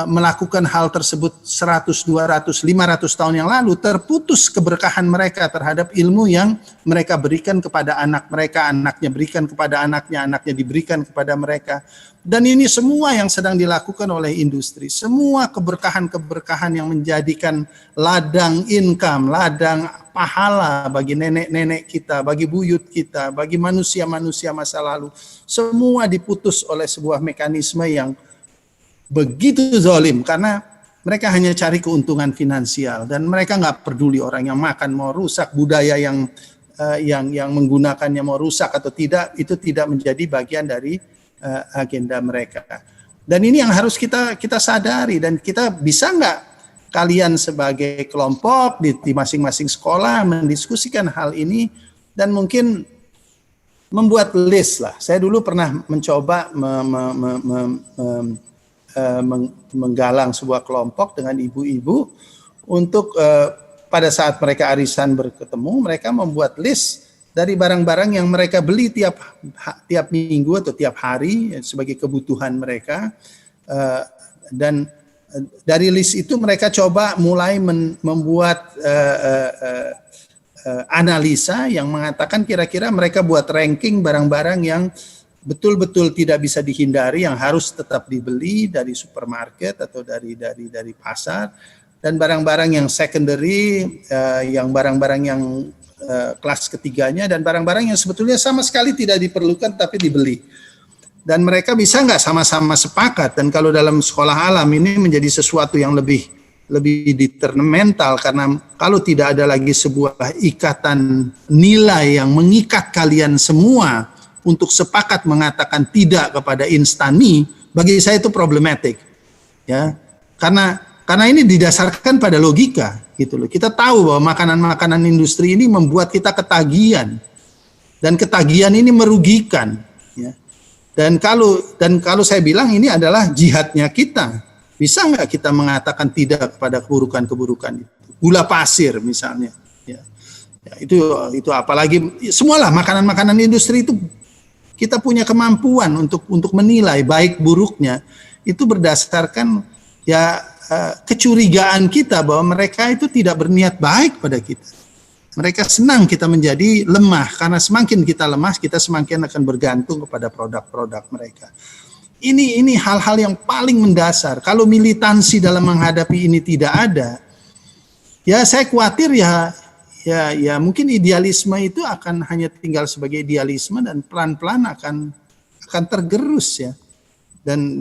S2: melakukan hal tersebut 100, 200, 500 tahun yang lalu, terputus keberkahan mereka terhadap ilmu yang mereka berikan kepada anak mereka, anaknya berikan kepada anaknya, anaknya diberikan kepada mereka. Dan ini semua yang sedang dilakukan oleh industri, semua keberkahan-keberkahan yang menjadikan ladang income, ladang pahala bagi nenek-nenek kita, bagi buyut kita, bagi manusia-manusia masa lalu, semua diputus oleh sebuah mekanisme yang begitu zalim, karena mereka hanya cari keuntungan finansial dan mereka nggak peduli orang yang makan mau rusak, budaya yang menggunakannya mau rusak atau tidak, itu tidak menjadi bagian dari agenda mereka. Dan ini yang harus kita sadari, dan kita bisa nggak kalian sebagai kelompok di masing-masing sekolah mendiskusikan hal ini dan mungkin membuat list lah. Saya dulu pernah mencoba menggalang sebuah kelompok dengan ibu-ibu untuk pada saat mereka arisan berketemu, mereka membuat list dari barang-barang yang mereka beli tiap minggu atau tiap hari sebagai kebutuhan mereka, dan dari list itu mereka coba mulai membuat analisa yang mengatakan kira-kira mereka buat ranking barang-barang yang betul-betul tidak bisa dihindari, yang harus tetap dibeli dari supermarket atau dari pasar, dan barang-barang yang secondary, yang barang-barang yang kelas ketiganya, dan barang-barang yang sebetulnya sama sekali tidak diperlukan tapi dibeli. Dan mereka bisa nggak sama-sama sepakat, dan kalau dalam sekolah alam ini menjadi sesuatu yang lebih detrimental, karena kalau tidak ada lagi sebuah ikatan nilai yang mengikat kalian semua untuk sepakat mengatakan tidak kepada instan mie, bagi saya itu problematik, ya, karena ini didasarkan pada logika, gitu loh. Kita tahu bahwa makanan-makanan industri ini membuat kita ketagihan, dan ketagihan ini merugikan, ya. Dan kalau saya bilang ini adalah jihadnya kita, bisa nggak kita mengatakan tidak kepada keburukan-keburukan itu? Gula pasir misalnya, ya, itu apalagi semualah makanan-makanan industri itu. Kita punya kemampuan untuk menilai baik buruknya itu berdasarkan kecurigaan kita bahwa mereka itu tidak berniat baik pada kita. Mereka senang kita menjadi lemah, karena semakin kita lemah kita semakin akan bergantung kepada produk-produk mereka. Ini hal-hal yang paling mendasar. Kalau militansi dalam menghadapi ini tidak ada, ya saya khawatir ya mungkin idealisme itu akan hanya tinggal sebagai idealisme dan pelan-pelan akan tergerus, ya. Dan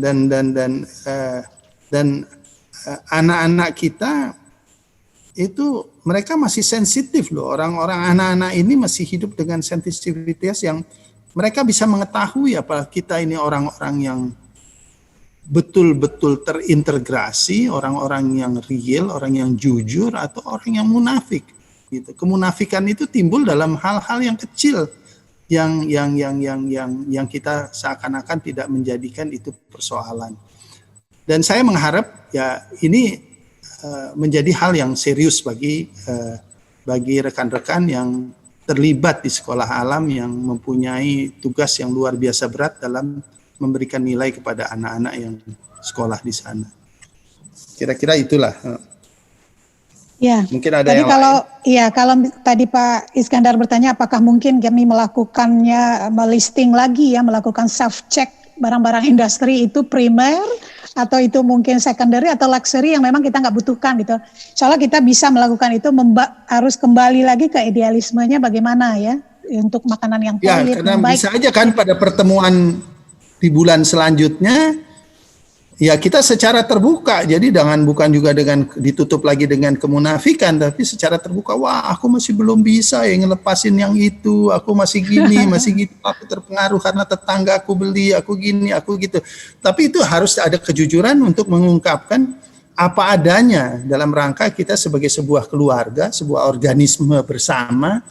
S2: anak-anak kita itu mereka masih sensitif loh. Orang-orang anak-anak ini masih hidup dengan sensitivitas yang mereka bisa mengetahui apa kita ini orang-orang yang betul-betul terintegrasi, orang-orang yang real, orang yang jujur, atau orang yang munafik. Gitu. Kemunafikan itu timbul dalam hal-hal yang kecil, yang kita seakan-akan tidak menjadikan itu persoalan. Dan saya mengharap ya ini menjadi hal yang serius bagi rekan-rekan yang terlibat di sekolah alam, yang mempunyai tugas yang luar biasa berat dalam memberikan nilai kepada anak-anak yang sekolah di sana. Kira-kira itulah.
S1: Ya.
S2: Mungkin ada
S1: Tadi
S2: yang
S1: kalau
S2: lain.
S1: kalau tadi Pak Iskandar bertanya apakah mungkin kami melakukannya melisting lagi ya, melakukan self check barang-barang industri itu primer atau itu mungkin secondary atau luxury yang memang kita nggak butuhkan gitu. Soalnya kita bisa melakukan itu harus kembali lagi ke idealismenya bagaimana ya untuk makanan yang
S2: Ya,
S1: kulit
S2: karena
S1: yang baik.
S2: bisa aja kan pada pertemuan di bulan selanjutnya ya kita secara terbuka, jadi bukan juga dengan ditutup lagi dengan kemunafikan, tapi secara terbuka, wah aku masih belum bisa ya ngelepasin yang itu, aku masih gini, masih gitu, aku terpengaruh karena tetangga aku beli, aku gini, aku gitu. Tapi itu harus ada kejujuran untuk mengungkapkan apa adanya dalam rangka kita sebagai sebuah keluarga, sebuah organisme bersama,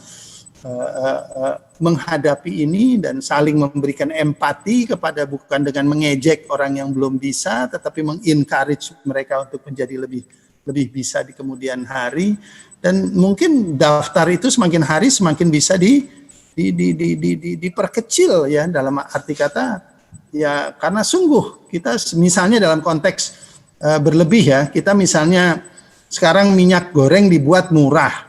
S2: menghadapi ini dan saling memberikan empati kepada, bukan dengan mengejek orang yang belum bisa, tetapi mengencourage mereka untuk menjadi lebih bisa di kemudian hari. Dan mungkin daftar itu semakin hari semakin bisa diperkecil ya, dalam arti kata ya, karena sungguh kita misalnya dalam konteks berlebih ya, kita misalnya sekarang minyak goreng dibuat murah.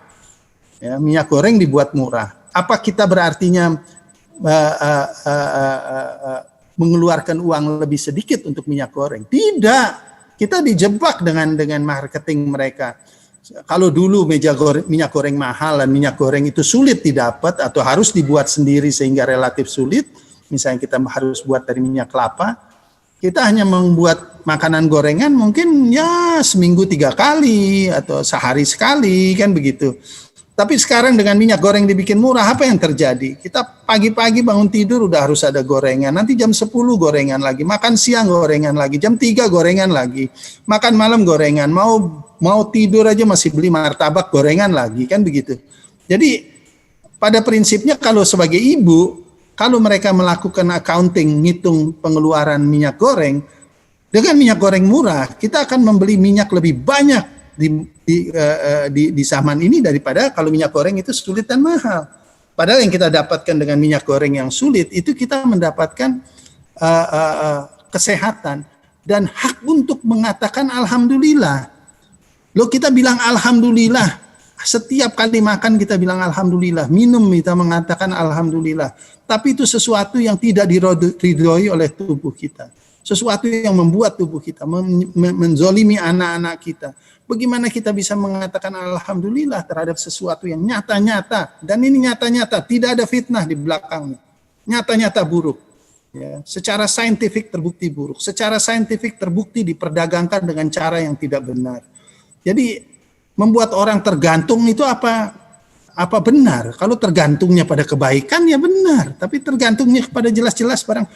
S2: Ya, minyak goreng dibuat murah. Apa kita berartinya mengeluarkan uang lebih sedikit untuk minyak goreng? Tidak. Kita dijebak dengan marketing mereka. Kalau dulu minyak goreng mahal dan minyak goreng itu sulit didapat atau harus dibuat sendiri sehingga relatif sulit, misalnya kita harus buat dari minyak kelapa, kita hanya membuat makanan gorengan mungkin ya seminggu 3 kali atau sehari sekali, kan begitu. Tapi sekarang dengan minyak goreng dibikin murah, apa yang terjadi? Kita pagi-pagi bangun tidur udah harus ada gorengan, nanti jam 10 gorengan lagi, makan siang gorengan lagi, jam 3 gorengan lagi, makan malam gorengan, mau tidur aja masih beli martabak gorengan lagi, kan begitu. Jadi pada prinsipnya kalau sebagai ibu, kalau mereka melakukan accounting, ngitung pengeluaran minyak goreng, dengan minyak goreng murah, kita akan membeli minyak lebih banyak di zaman ini daripada kalau minyak goreng itu sulit dan mahal. Padahal yang kita dapatkan dengan minyak goreng yang sulit itu kita mendapatkan kesehatan dan hak untuk mengatakan alhamdulillah. Loh, kita bilang alhamdulillah setiap kali makan, kita bilang alhamdulillah, minum kita mengatakan alhamdulillah. Tapi itu sesuatu yang tidak diridhoi oleh tubuh kita, sesuatu yang membuat tubuh kita menzolimi anak-anak kita. Bagaimana kita bisa mengatakan alhamdulillah terhadap sesuatu yang nyata-nyata, dan ini nyata-nyata, tidak ada fitnah di belakangnya, nyata-nyata buruk ya, secara saintifik terbukti buruk, secara saintifik terbukti diperdagangkan dengan cara yang tidak benar. Jadi membuat orang tergantung itu apa benar? Kalau tergantungnya pada kebaikan ya benar, tapi tergantungnya kepada jelas-jelas barang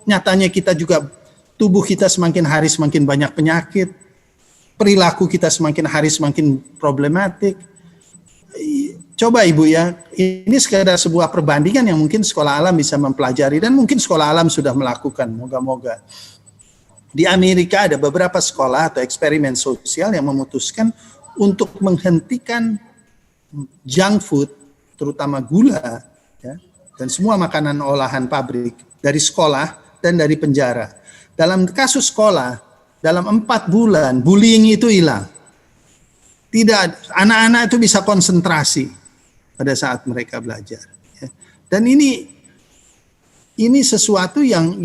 S2: nyatanya kita juga, tubuh kita semakin hari semakin banyak penyakit, perilaku kita semakin hari semakin problematik. Coba Ibu ya, ini sekedar sebuah perbandingan yang mungkin sekolah alam bisa mempelajari dan mungkin sekolah alam sudah melakukan, moga-moga. Di Amerika ada beberapa sekolah atau eksperimen sosial yang memutuskan untuk menghentikan junk food, terutama gula ya, dan semua makanan olahan pabrik dari sekolah dan dari penjara. Dalam kasus sekolah, dalam 4 bulan bullying itu hilang. Tidak, anak-anak itu bisa konsentrasi pada saat mereka belajar. Ya. Dan ini sesuatu yang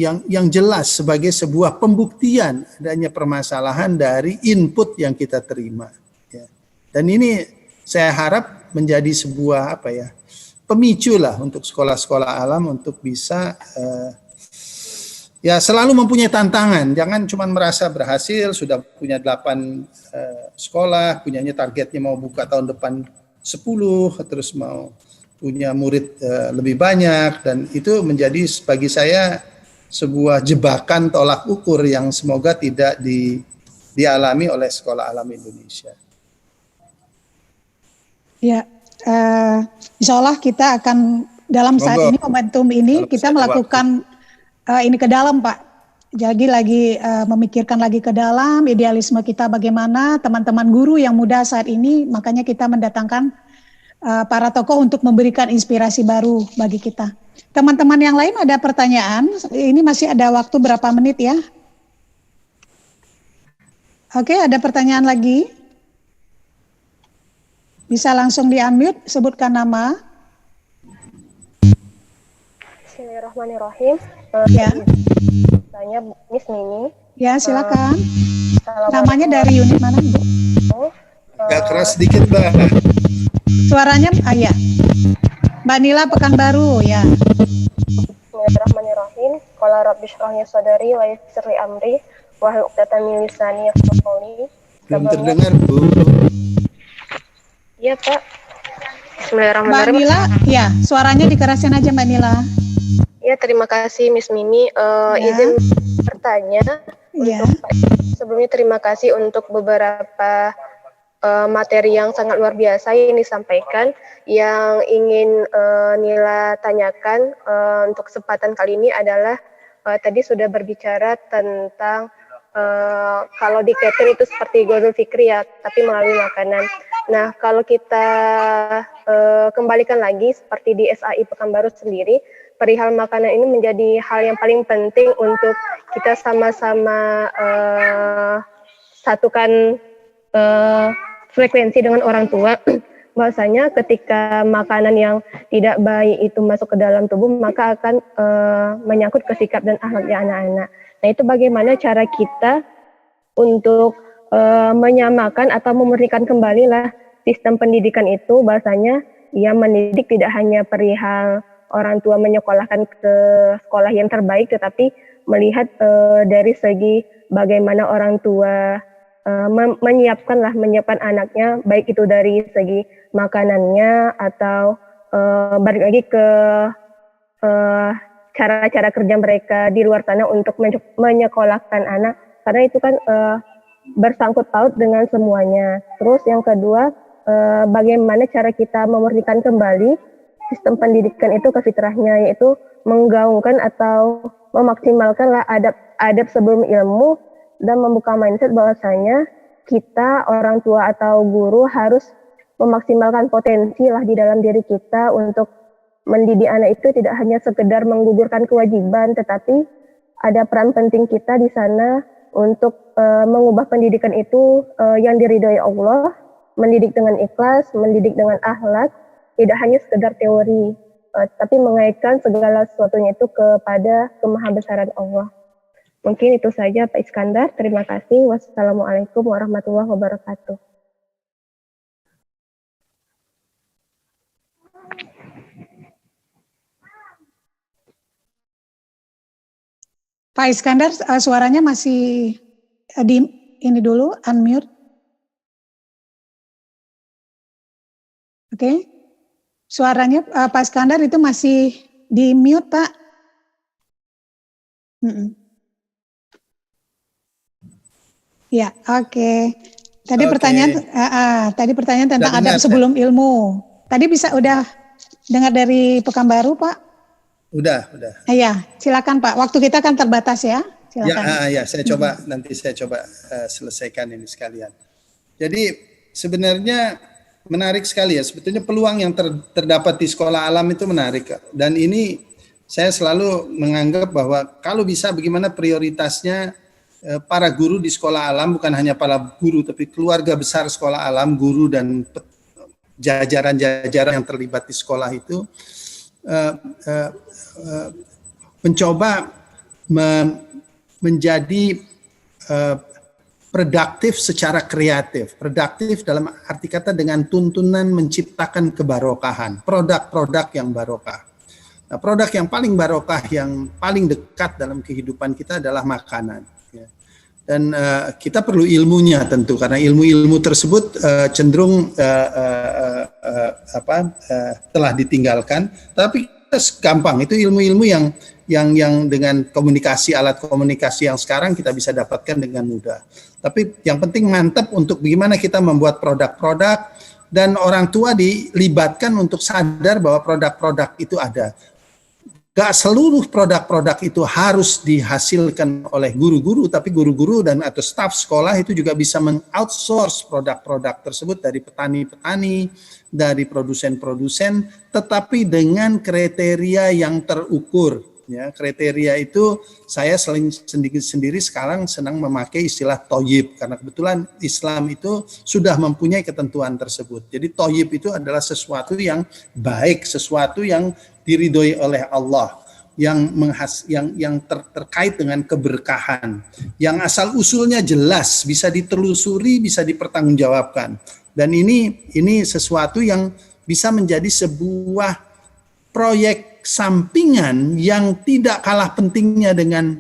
S2: jelas sebagai sebuah pembuktian adanya permasalahan dari input yang kita terima. Ya. Dan ini saya harap menjadi sebuah pemicu lah untuk sekolah-sekolah alam untuk bisa ya selalu mempunyai tantangan, jangan cuma merasa berhasil, sudah punya 8 sekolah, punyanya targetnya mau buka tahun depan 10, terus mau punya murid lebih banyak, dan itu menjadi bagi saya sebuah jebakan tolak ukur yang semoga tidak dialami oleh sekolah alam Indonesia.
S1: Ya, insya Allah kita akan dalam saat
S2: Monggo.
S1: ini momentum ini
S2: Kalau
S1: kita
S2: masih ada
S1: melakukan ini ke dalam, Pak. Jadi lagi memikirkan lagi ke dalam idealisme kita bagaimana teman-teman guru yang muda saat ini, makanya kita mendatangkan para tokoh untuk memberikan inspirasi baru bagi kita. Teman-teman yang lain ada pertanyaan? Ini masih ada waktu berapa menit ya? Oke, ada pertanyaan lagi? Bisa langsung di-unmute, sebutkan nama.
S8: Bismillahirrahmanirrahim.
S1: Ya.
S8: Saya Miss Mimi.
S1: Ya, silakan.
S8: Assalamualaikum.
S1: Namanya dari unit mana, Bu?
S2: Agak keras sedikit, Mbak.
S1: Suaranya, ya. Mbak Nila Pekanbaru, ya.
S8: Bismillahirrahmanirrahim. Qala rabbi shrah li sadri wa yassir li amri wahlul 'uqdatam min lisani yafqahu qawli.
S2: Belum terdengar, Bu.
S8: Iya, Pak.
S1: Mbak
S8: Bismillahirrahmanirrahim.
S1: Nila, ya, suaranya dikerasin aja Mbak Nila.
S8: Ya, terima kasih Miss Mimi. Izin bertanya
S1: Ya.
S8: untuk sebelumnya terima kasih untuk beberapa materi yang sangat luar biasa yang disampaikan. Yang ingin Nila tanyakan untuk kesempatan kali ini adalah tadi sudah berbicara tentang kalau di catering itu seperti Golden Fikri ya, tapi melalui makanan. Nah, kalau kita kembalikan lagi seperti di SAI Pekanbaru sendiri, perihal makanan ini menjadi hal yang paling penting untuk kita sama-sama satukan frekuensi dengan orang tua. Bahwasanya ketika makanan yang tidak baik itu masuk ke dalam tubuh, maka akan menyangkut ke sikap dan akhlaknya anak-anak. Nah, itu bagaimana cara kita untuk menyamakan atau memurnikan kembali lah sistem pendidikan itu, bahwasanya ia mendidik tidak hanya perihal orang tua menyekolahkan ke sekolah yang terbaik, tetapi melihat dari segi bagaimana orang tua menyiapkan anaknya, baik itu dari segi makanannya atau balik lagi ke cara-cara kerja mereka di luar sana untuk menyekolahkan anak, karena itu kan bersangkut paut dengan semuanya. Terus yang kedua, bagaimana cara kita memurnikan kembali sistem pendidikan itu ke fitrahnya, yaitu menggaungkan atau memaksimalkanlah adab sebelum ilmu dan membuka mindset bahwasanya kita orang tua atau guru harus memaksimalkan potensi lah di dalam diri kita untuk mendidik anak itu tidak hanya sekedar menggugurkan kewajiban, tetapi ada peran penting kita di sana untuk mengubah pendidikan itu yang diridhoi Allah, mendidik dengan ikhlas, mendidik dengan akhlak, tidak hanya sekedar teori, tapi mengaitkan segala sesuatunya itu kepada kemahabesaran Allah. Mungkin itu saja Pak Iskandar. Terima kasih. Wassalamualaikum warahmatullahi wabarakatuh.
S1: Pak Iskandar, suaranya masih di ini dulu, unmute. Oke. Suaranya Pak Iskandar itu masih di mute, Pak. Ya, oke. Tadi pertanyaan tentang adab sebelum ilmu. Tadi udah dengar dari Pekanbaru, Pak?
S2: Udah.
S1: Iya, silakan Pak. Waktu kita kan terbatas ya. Silakan.
S2: Ya, saya coba selesaikan ini sekalian. Jadi sebenarnya menarik sekali ya. Sebetulnya peluang yang terdapat di sekolah alam itu menarik. Dan ini saya selalu menganggap bahwa kalau bisa bagaimana prioritasnya para guru di sekolah alam, bukan hanya para guru tapi keluarga besar sekolah alam, guru dan jajaran-jajaran yang terlibat di sekolah itu mencoba menjadi produktif secara kreatif. Produktif dalam arti kata dengan tuntunan menciptakan kebarokahan, produk-produk yang barokah. Nah, produk yang paling barokah, yang paling dekat dalam kehidupan kita adalah makanan. Ya. Dan kita perlu ilmunya tentu, karena ilmu-ilmu tersebut cenderung telah ditinggalkan. Tapi gampang, itu ilmu-ilmu yang dengan komunikasi, alat komunikasi yang sekarang kita bisa dapatkan dengan mudah. Tapi yang penting mantap untuk bagaimana kita membuat produk-produk dan orang tua dilibatkan untuk sadar bahwa produk-produk itu ada. Gak seluruh produk-produk itu harus dihasilkan oleh guru-guru, tapi guru-guru dan atau staf sekolah itu juga bisa men-outsource produk-produk tersebut dari petani-petani, dari produsen-produsen, tetapi dengan kriteria yang terukur. Ya, kriteria itu saya sendiri sekarang senang memakai istilah toyib, karena kebetulan Islam itu sudah mempunyai ketentuan tersebut. Jadi toyib itu adalah sesuatu yang baik, sesuatu yang diridhoi oleh Allah, yang terkait dengan keberkahan, yang asal usulnya jelas, bisa ditelusuri, bisa dipertanggungjawabkan. Dan ini sesuatu yang bisa menjadi sebuah proyek sampingan yang tidak kalah pentingnya dengan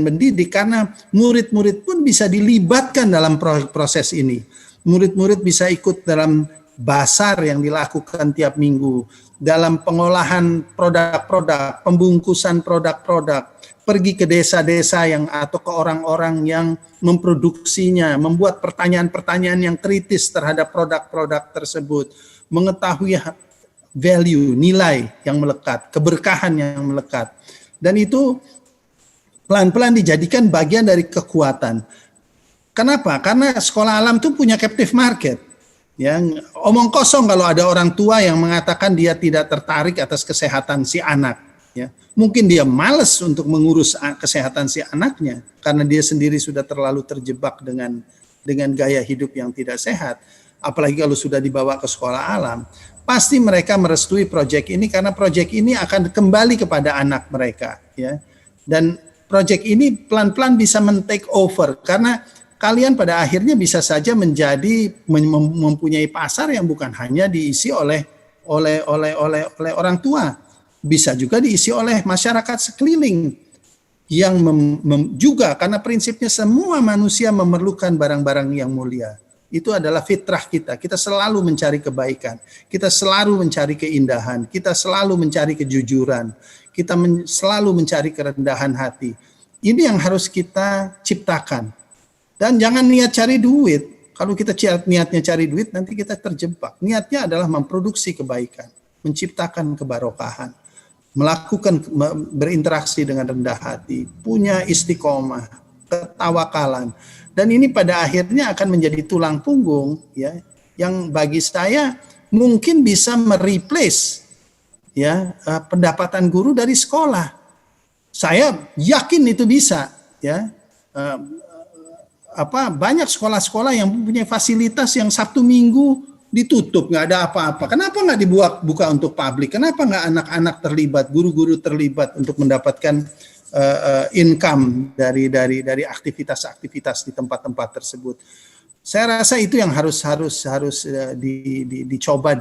S2: mendidik, karena murid-murid pun bisa dilibatkan dalam proses ini. Murid-murid bisa ikut dalam basar yang dilakukan tiap minggu, dalam pengolahan produk-produk, pembungkusan produk-produk, pergi ke desa-desa atau ke orang-orang yang memproduksinya, membuat pertanyaan-pertanyaan yang kritis terhadap produk-produk tersebut, mengetahui value, nilai yang melekat, keberkahan yang melekat. Dan itu pelan-pelan dijadikan bagian dari kekuatan. Kenapa? Karena sekolah alam itu punya captive market. Yang omong kosong kalau ada orang tua yang mengatakan dia tidak tertarik atas kesehatan si anak. Ya. Mungkin dia malas untuk mengurus kesehatan si anaknya karena dia sendiri sudah terlalu terjebak dengan gaya hidup yang tidak sehat. Apalagi kalau sudah dibawa ke sekolah alam. Pasti mereka merestui proyek ini karena proyek ini akan kembali kepada anak mereka, ya. Dan proyek ini pelan-pelan bisa men-take over karena kalian pada akhirnya bisa saja menjadi mempunyai pasar yang bukan hanya diisi oleh orang tua, bisa juga diisi oleh masyarakat sekeliling yang juga karena prinsipnya semua manusia memerlukan barang-barang yang mulia. Itu adalah fitrah kita. Kita selalu mencari kebaikan. Kita selalu mencari keindahan. Kita selalu mencari kejujuran. Kita selalu mencari kerendahan hati. Ini yang harus kita ciptakan. Dan jangan niat cari duit. Kalau kita niatnya cari duit, nanti kita terjebak. Niatnya adalah memproduksi kebaikan. Menciptakan kebarokahan. Melakukan, berinteraksi dengan rendah hati. Punya istiqomah. Ketawakalan. Dan ini pada akhirnya akan menjadi tulang punggung, ya, yang bagi saya mungkin bisa mereplace, ya, pendapatan guru dari sekolah. Saya yakin itu bisa, ya. Banyak sekolah-sekolah yang mempunyai fasilitas yang Sabtu Minggu ditutup, nggak ada apa-apa. Kenapa nggak buka untuk publik? Kenapa nggak anak-anak terlibat, guru-guru terlibat untuk mendapatkan income dari aktivitas-aktivitas di tempat-tempat tersebut. Saya rasa itu yang harus dicoba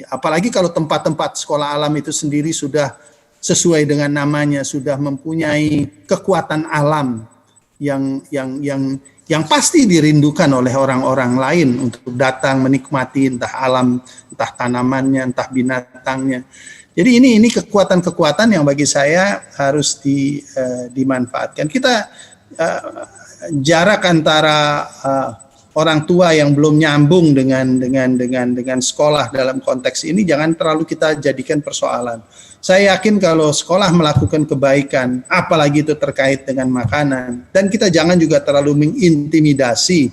S2: apalagi kalau tempat-tempat sekolah alam itu sendiri sudah sesuai dengan namanya, sudah mempunyai kekuatan alam yang pasti dirindukan oleh orang-orang lain untuk datang menikmati entah alam, entah tanamannya, entah binatangnya. Jadi ini kekuatan-kekuatan yang bagi saya harus dimanfaatkan. Kita jarak antara orang tua yang belum nyambung dengan sekolah dalam konteks ini jangan terlalu kita jadikan persoalan. Saya yakin kalau sekolah melakukan kebaikan, apalagi itu terkait dengan makanan, dan kita jangan juga terlalu mengintimidasi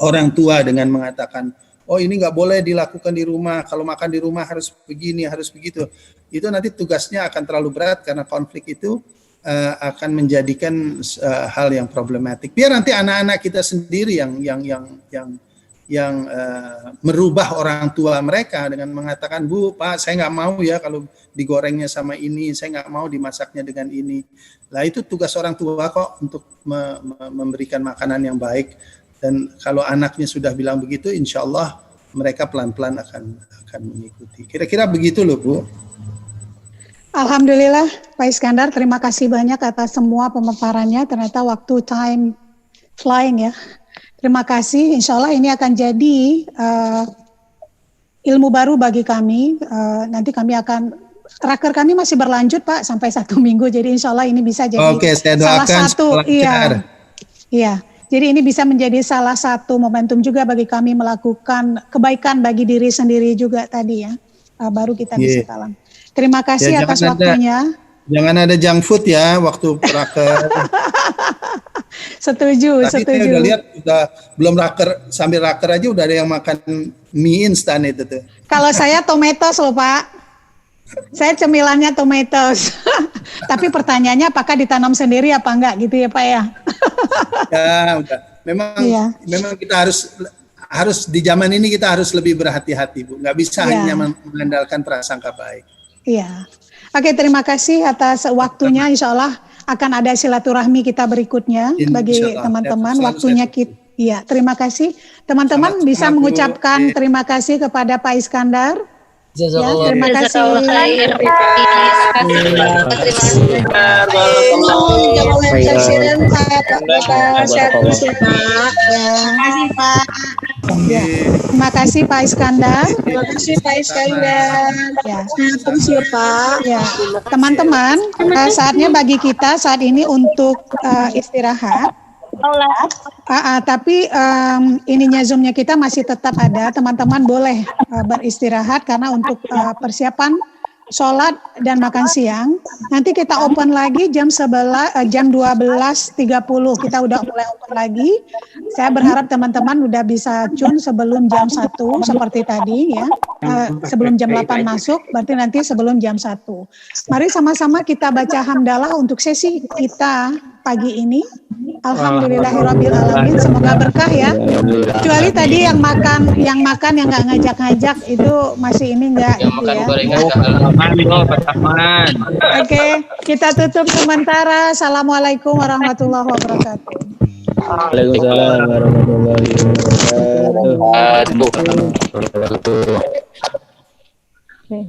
S2: orang tua dengan mengatakan, oh ini nggak boleh dilakukan di rumah, kalau makan di rumah harus begini, harus begitu. Itu nanti tugasnya akan terlalu berat karena konflik itu akan menjadikan hal yang problematik. Biar nanti anak-anak kita sendiri yang merubah orang tua mereka dengan mengatakan, Bu, Pak, saya nggak mau ya kalau digorengnya sama ini, saya nggak mau dimasaknya dengan ini. Nah itu tugas orang tua kok untuk memberikan makanan yang baik. Dan kalau anaknya sudah bilang begitu, insya Allah mereka pelan-pelan akan mengikuti. Kira-kira begitu loh, Bu.
S1: Alhamdulillah, Pak Iskandar, terima kasih banyak atas semua pemaparannya. Ternyata waktu time flying ya. Terima kasih. Insya Allah ini akan jadi ilmu baru bagi kami. Nanti kami akan raker kami masih berlanjut Pak sampai 1 minggu. Jadi insya Allah ini bisa jadi
S2: Oke, saya doakan
S1: salah satu. Iya. Jadi ini bisa menjadi salah satu momentum juga bagi kami melakukan kebaikan bagi diri sendiri juga tadi ya. Baru kita bisa kalah. Terima kasih atas waktunya.
S2: Jangan ada junk food ya waktu raker.
S1: Setuju.
S2: Tadi saya udah lihat belum raker, sambil raker aja udah ada yang makan mie instan itu tuh.
S1: Kalau saya tomatoes loh Pak. Saya cemilannya tomatoes. Tapi pertanyaannya apakah ditanam sendiri apa enggak gitu ya Pak ya?
S2: Ya udah. Memang kita harus di zaman ini kita harus lebih berhati-hati Bu. Nggak bisa hanya mengandalkan prasangka baik.
S1: Iya. Oke, terima kasih atas waktunya. Insya Allah akan ada silaturahmi kita berikutnya bagi teman-teman. Waktunya kita. Iya, terima kasih. Teman-teman bisa mengucapkan terima kasih kepada Pak Iskandar. Ya, terima kasih. Terima kasih Pak Iskandar.
S6: Terima kasih Pak Iskandar.
S1: Ya.
S6: Terima kasih Pak.
S1: Ya, teman-teman, saatnya bagi kita saat ini untuk istirahat. Tapi ininya Zoom-nya kita masih tetap ada. Teman-teman boleh beristirahat karena untuk persiapan sholat dan makan siang. Nanti kita open lagi jam 12.30 kita udah mulai open lagi. Saya berharap teman-teman udah bisa tune sebelum jam 1 seperti tadi ya. Sebelum jam 8 masuk, berarti nanti sebelum jam 1. Mari sama-sama kita baca hamdalah untuk sesi kita pagi ini. Alhamdulillahirabbil alamin. Semoga berkah ya. Kecuali tadi yang makan yang nggak ngajak-ngajak itu masih ini enggak gitu ya. Oke, kita tutup sementara. Assalamualaikum warahmatullahi wabarakatuh.
S9: Waalaikumsalam warahmatullahi wabarakatuh.
S1: Okay.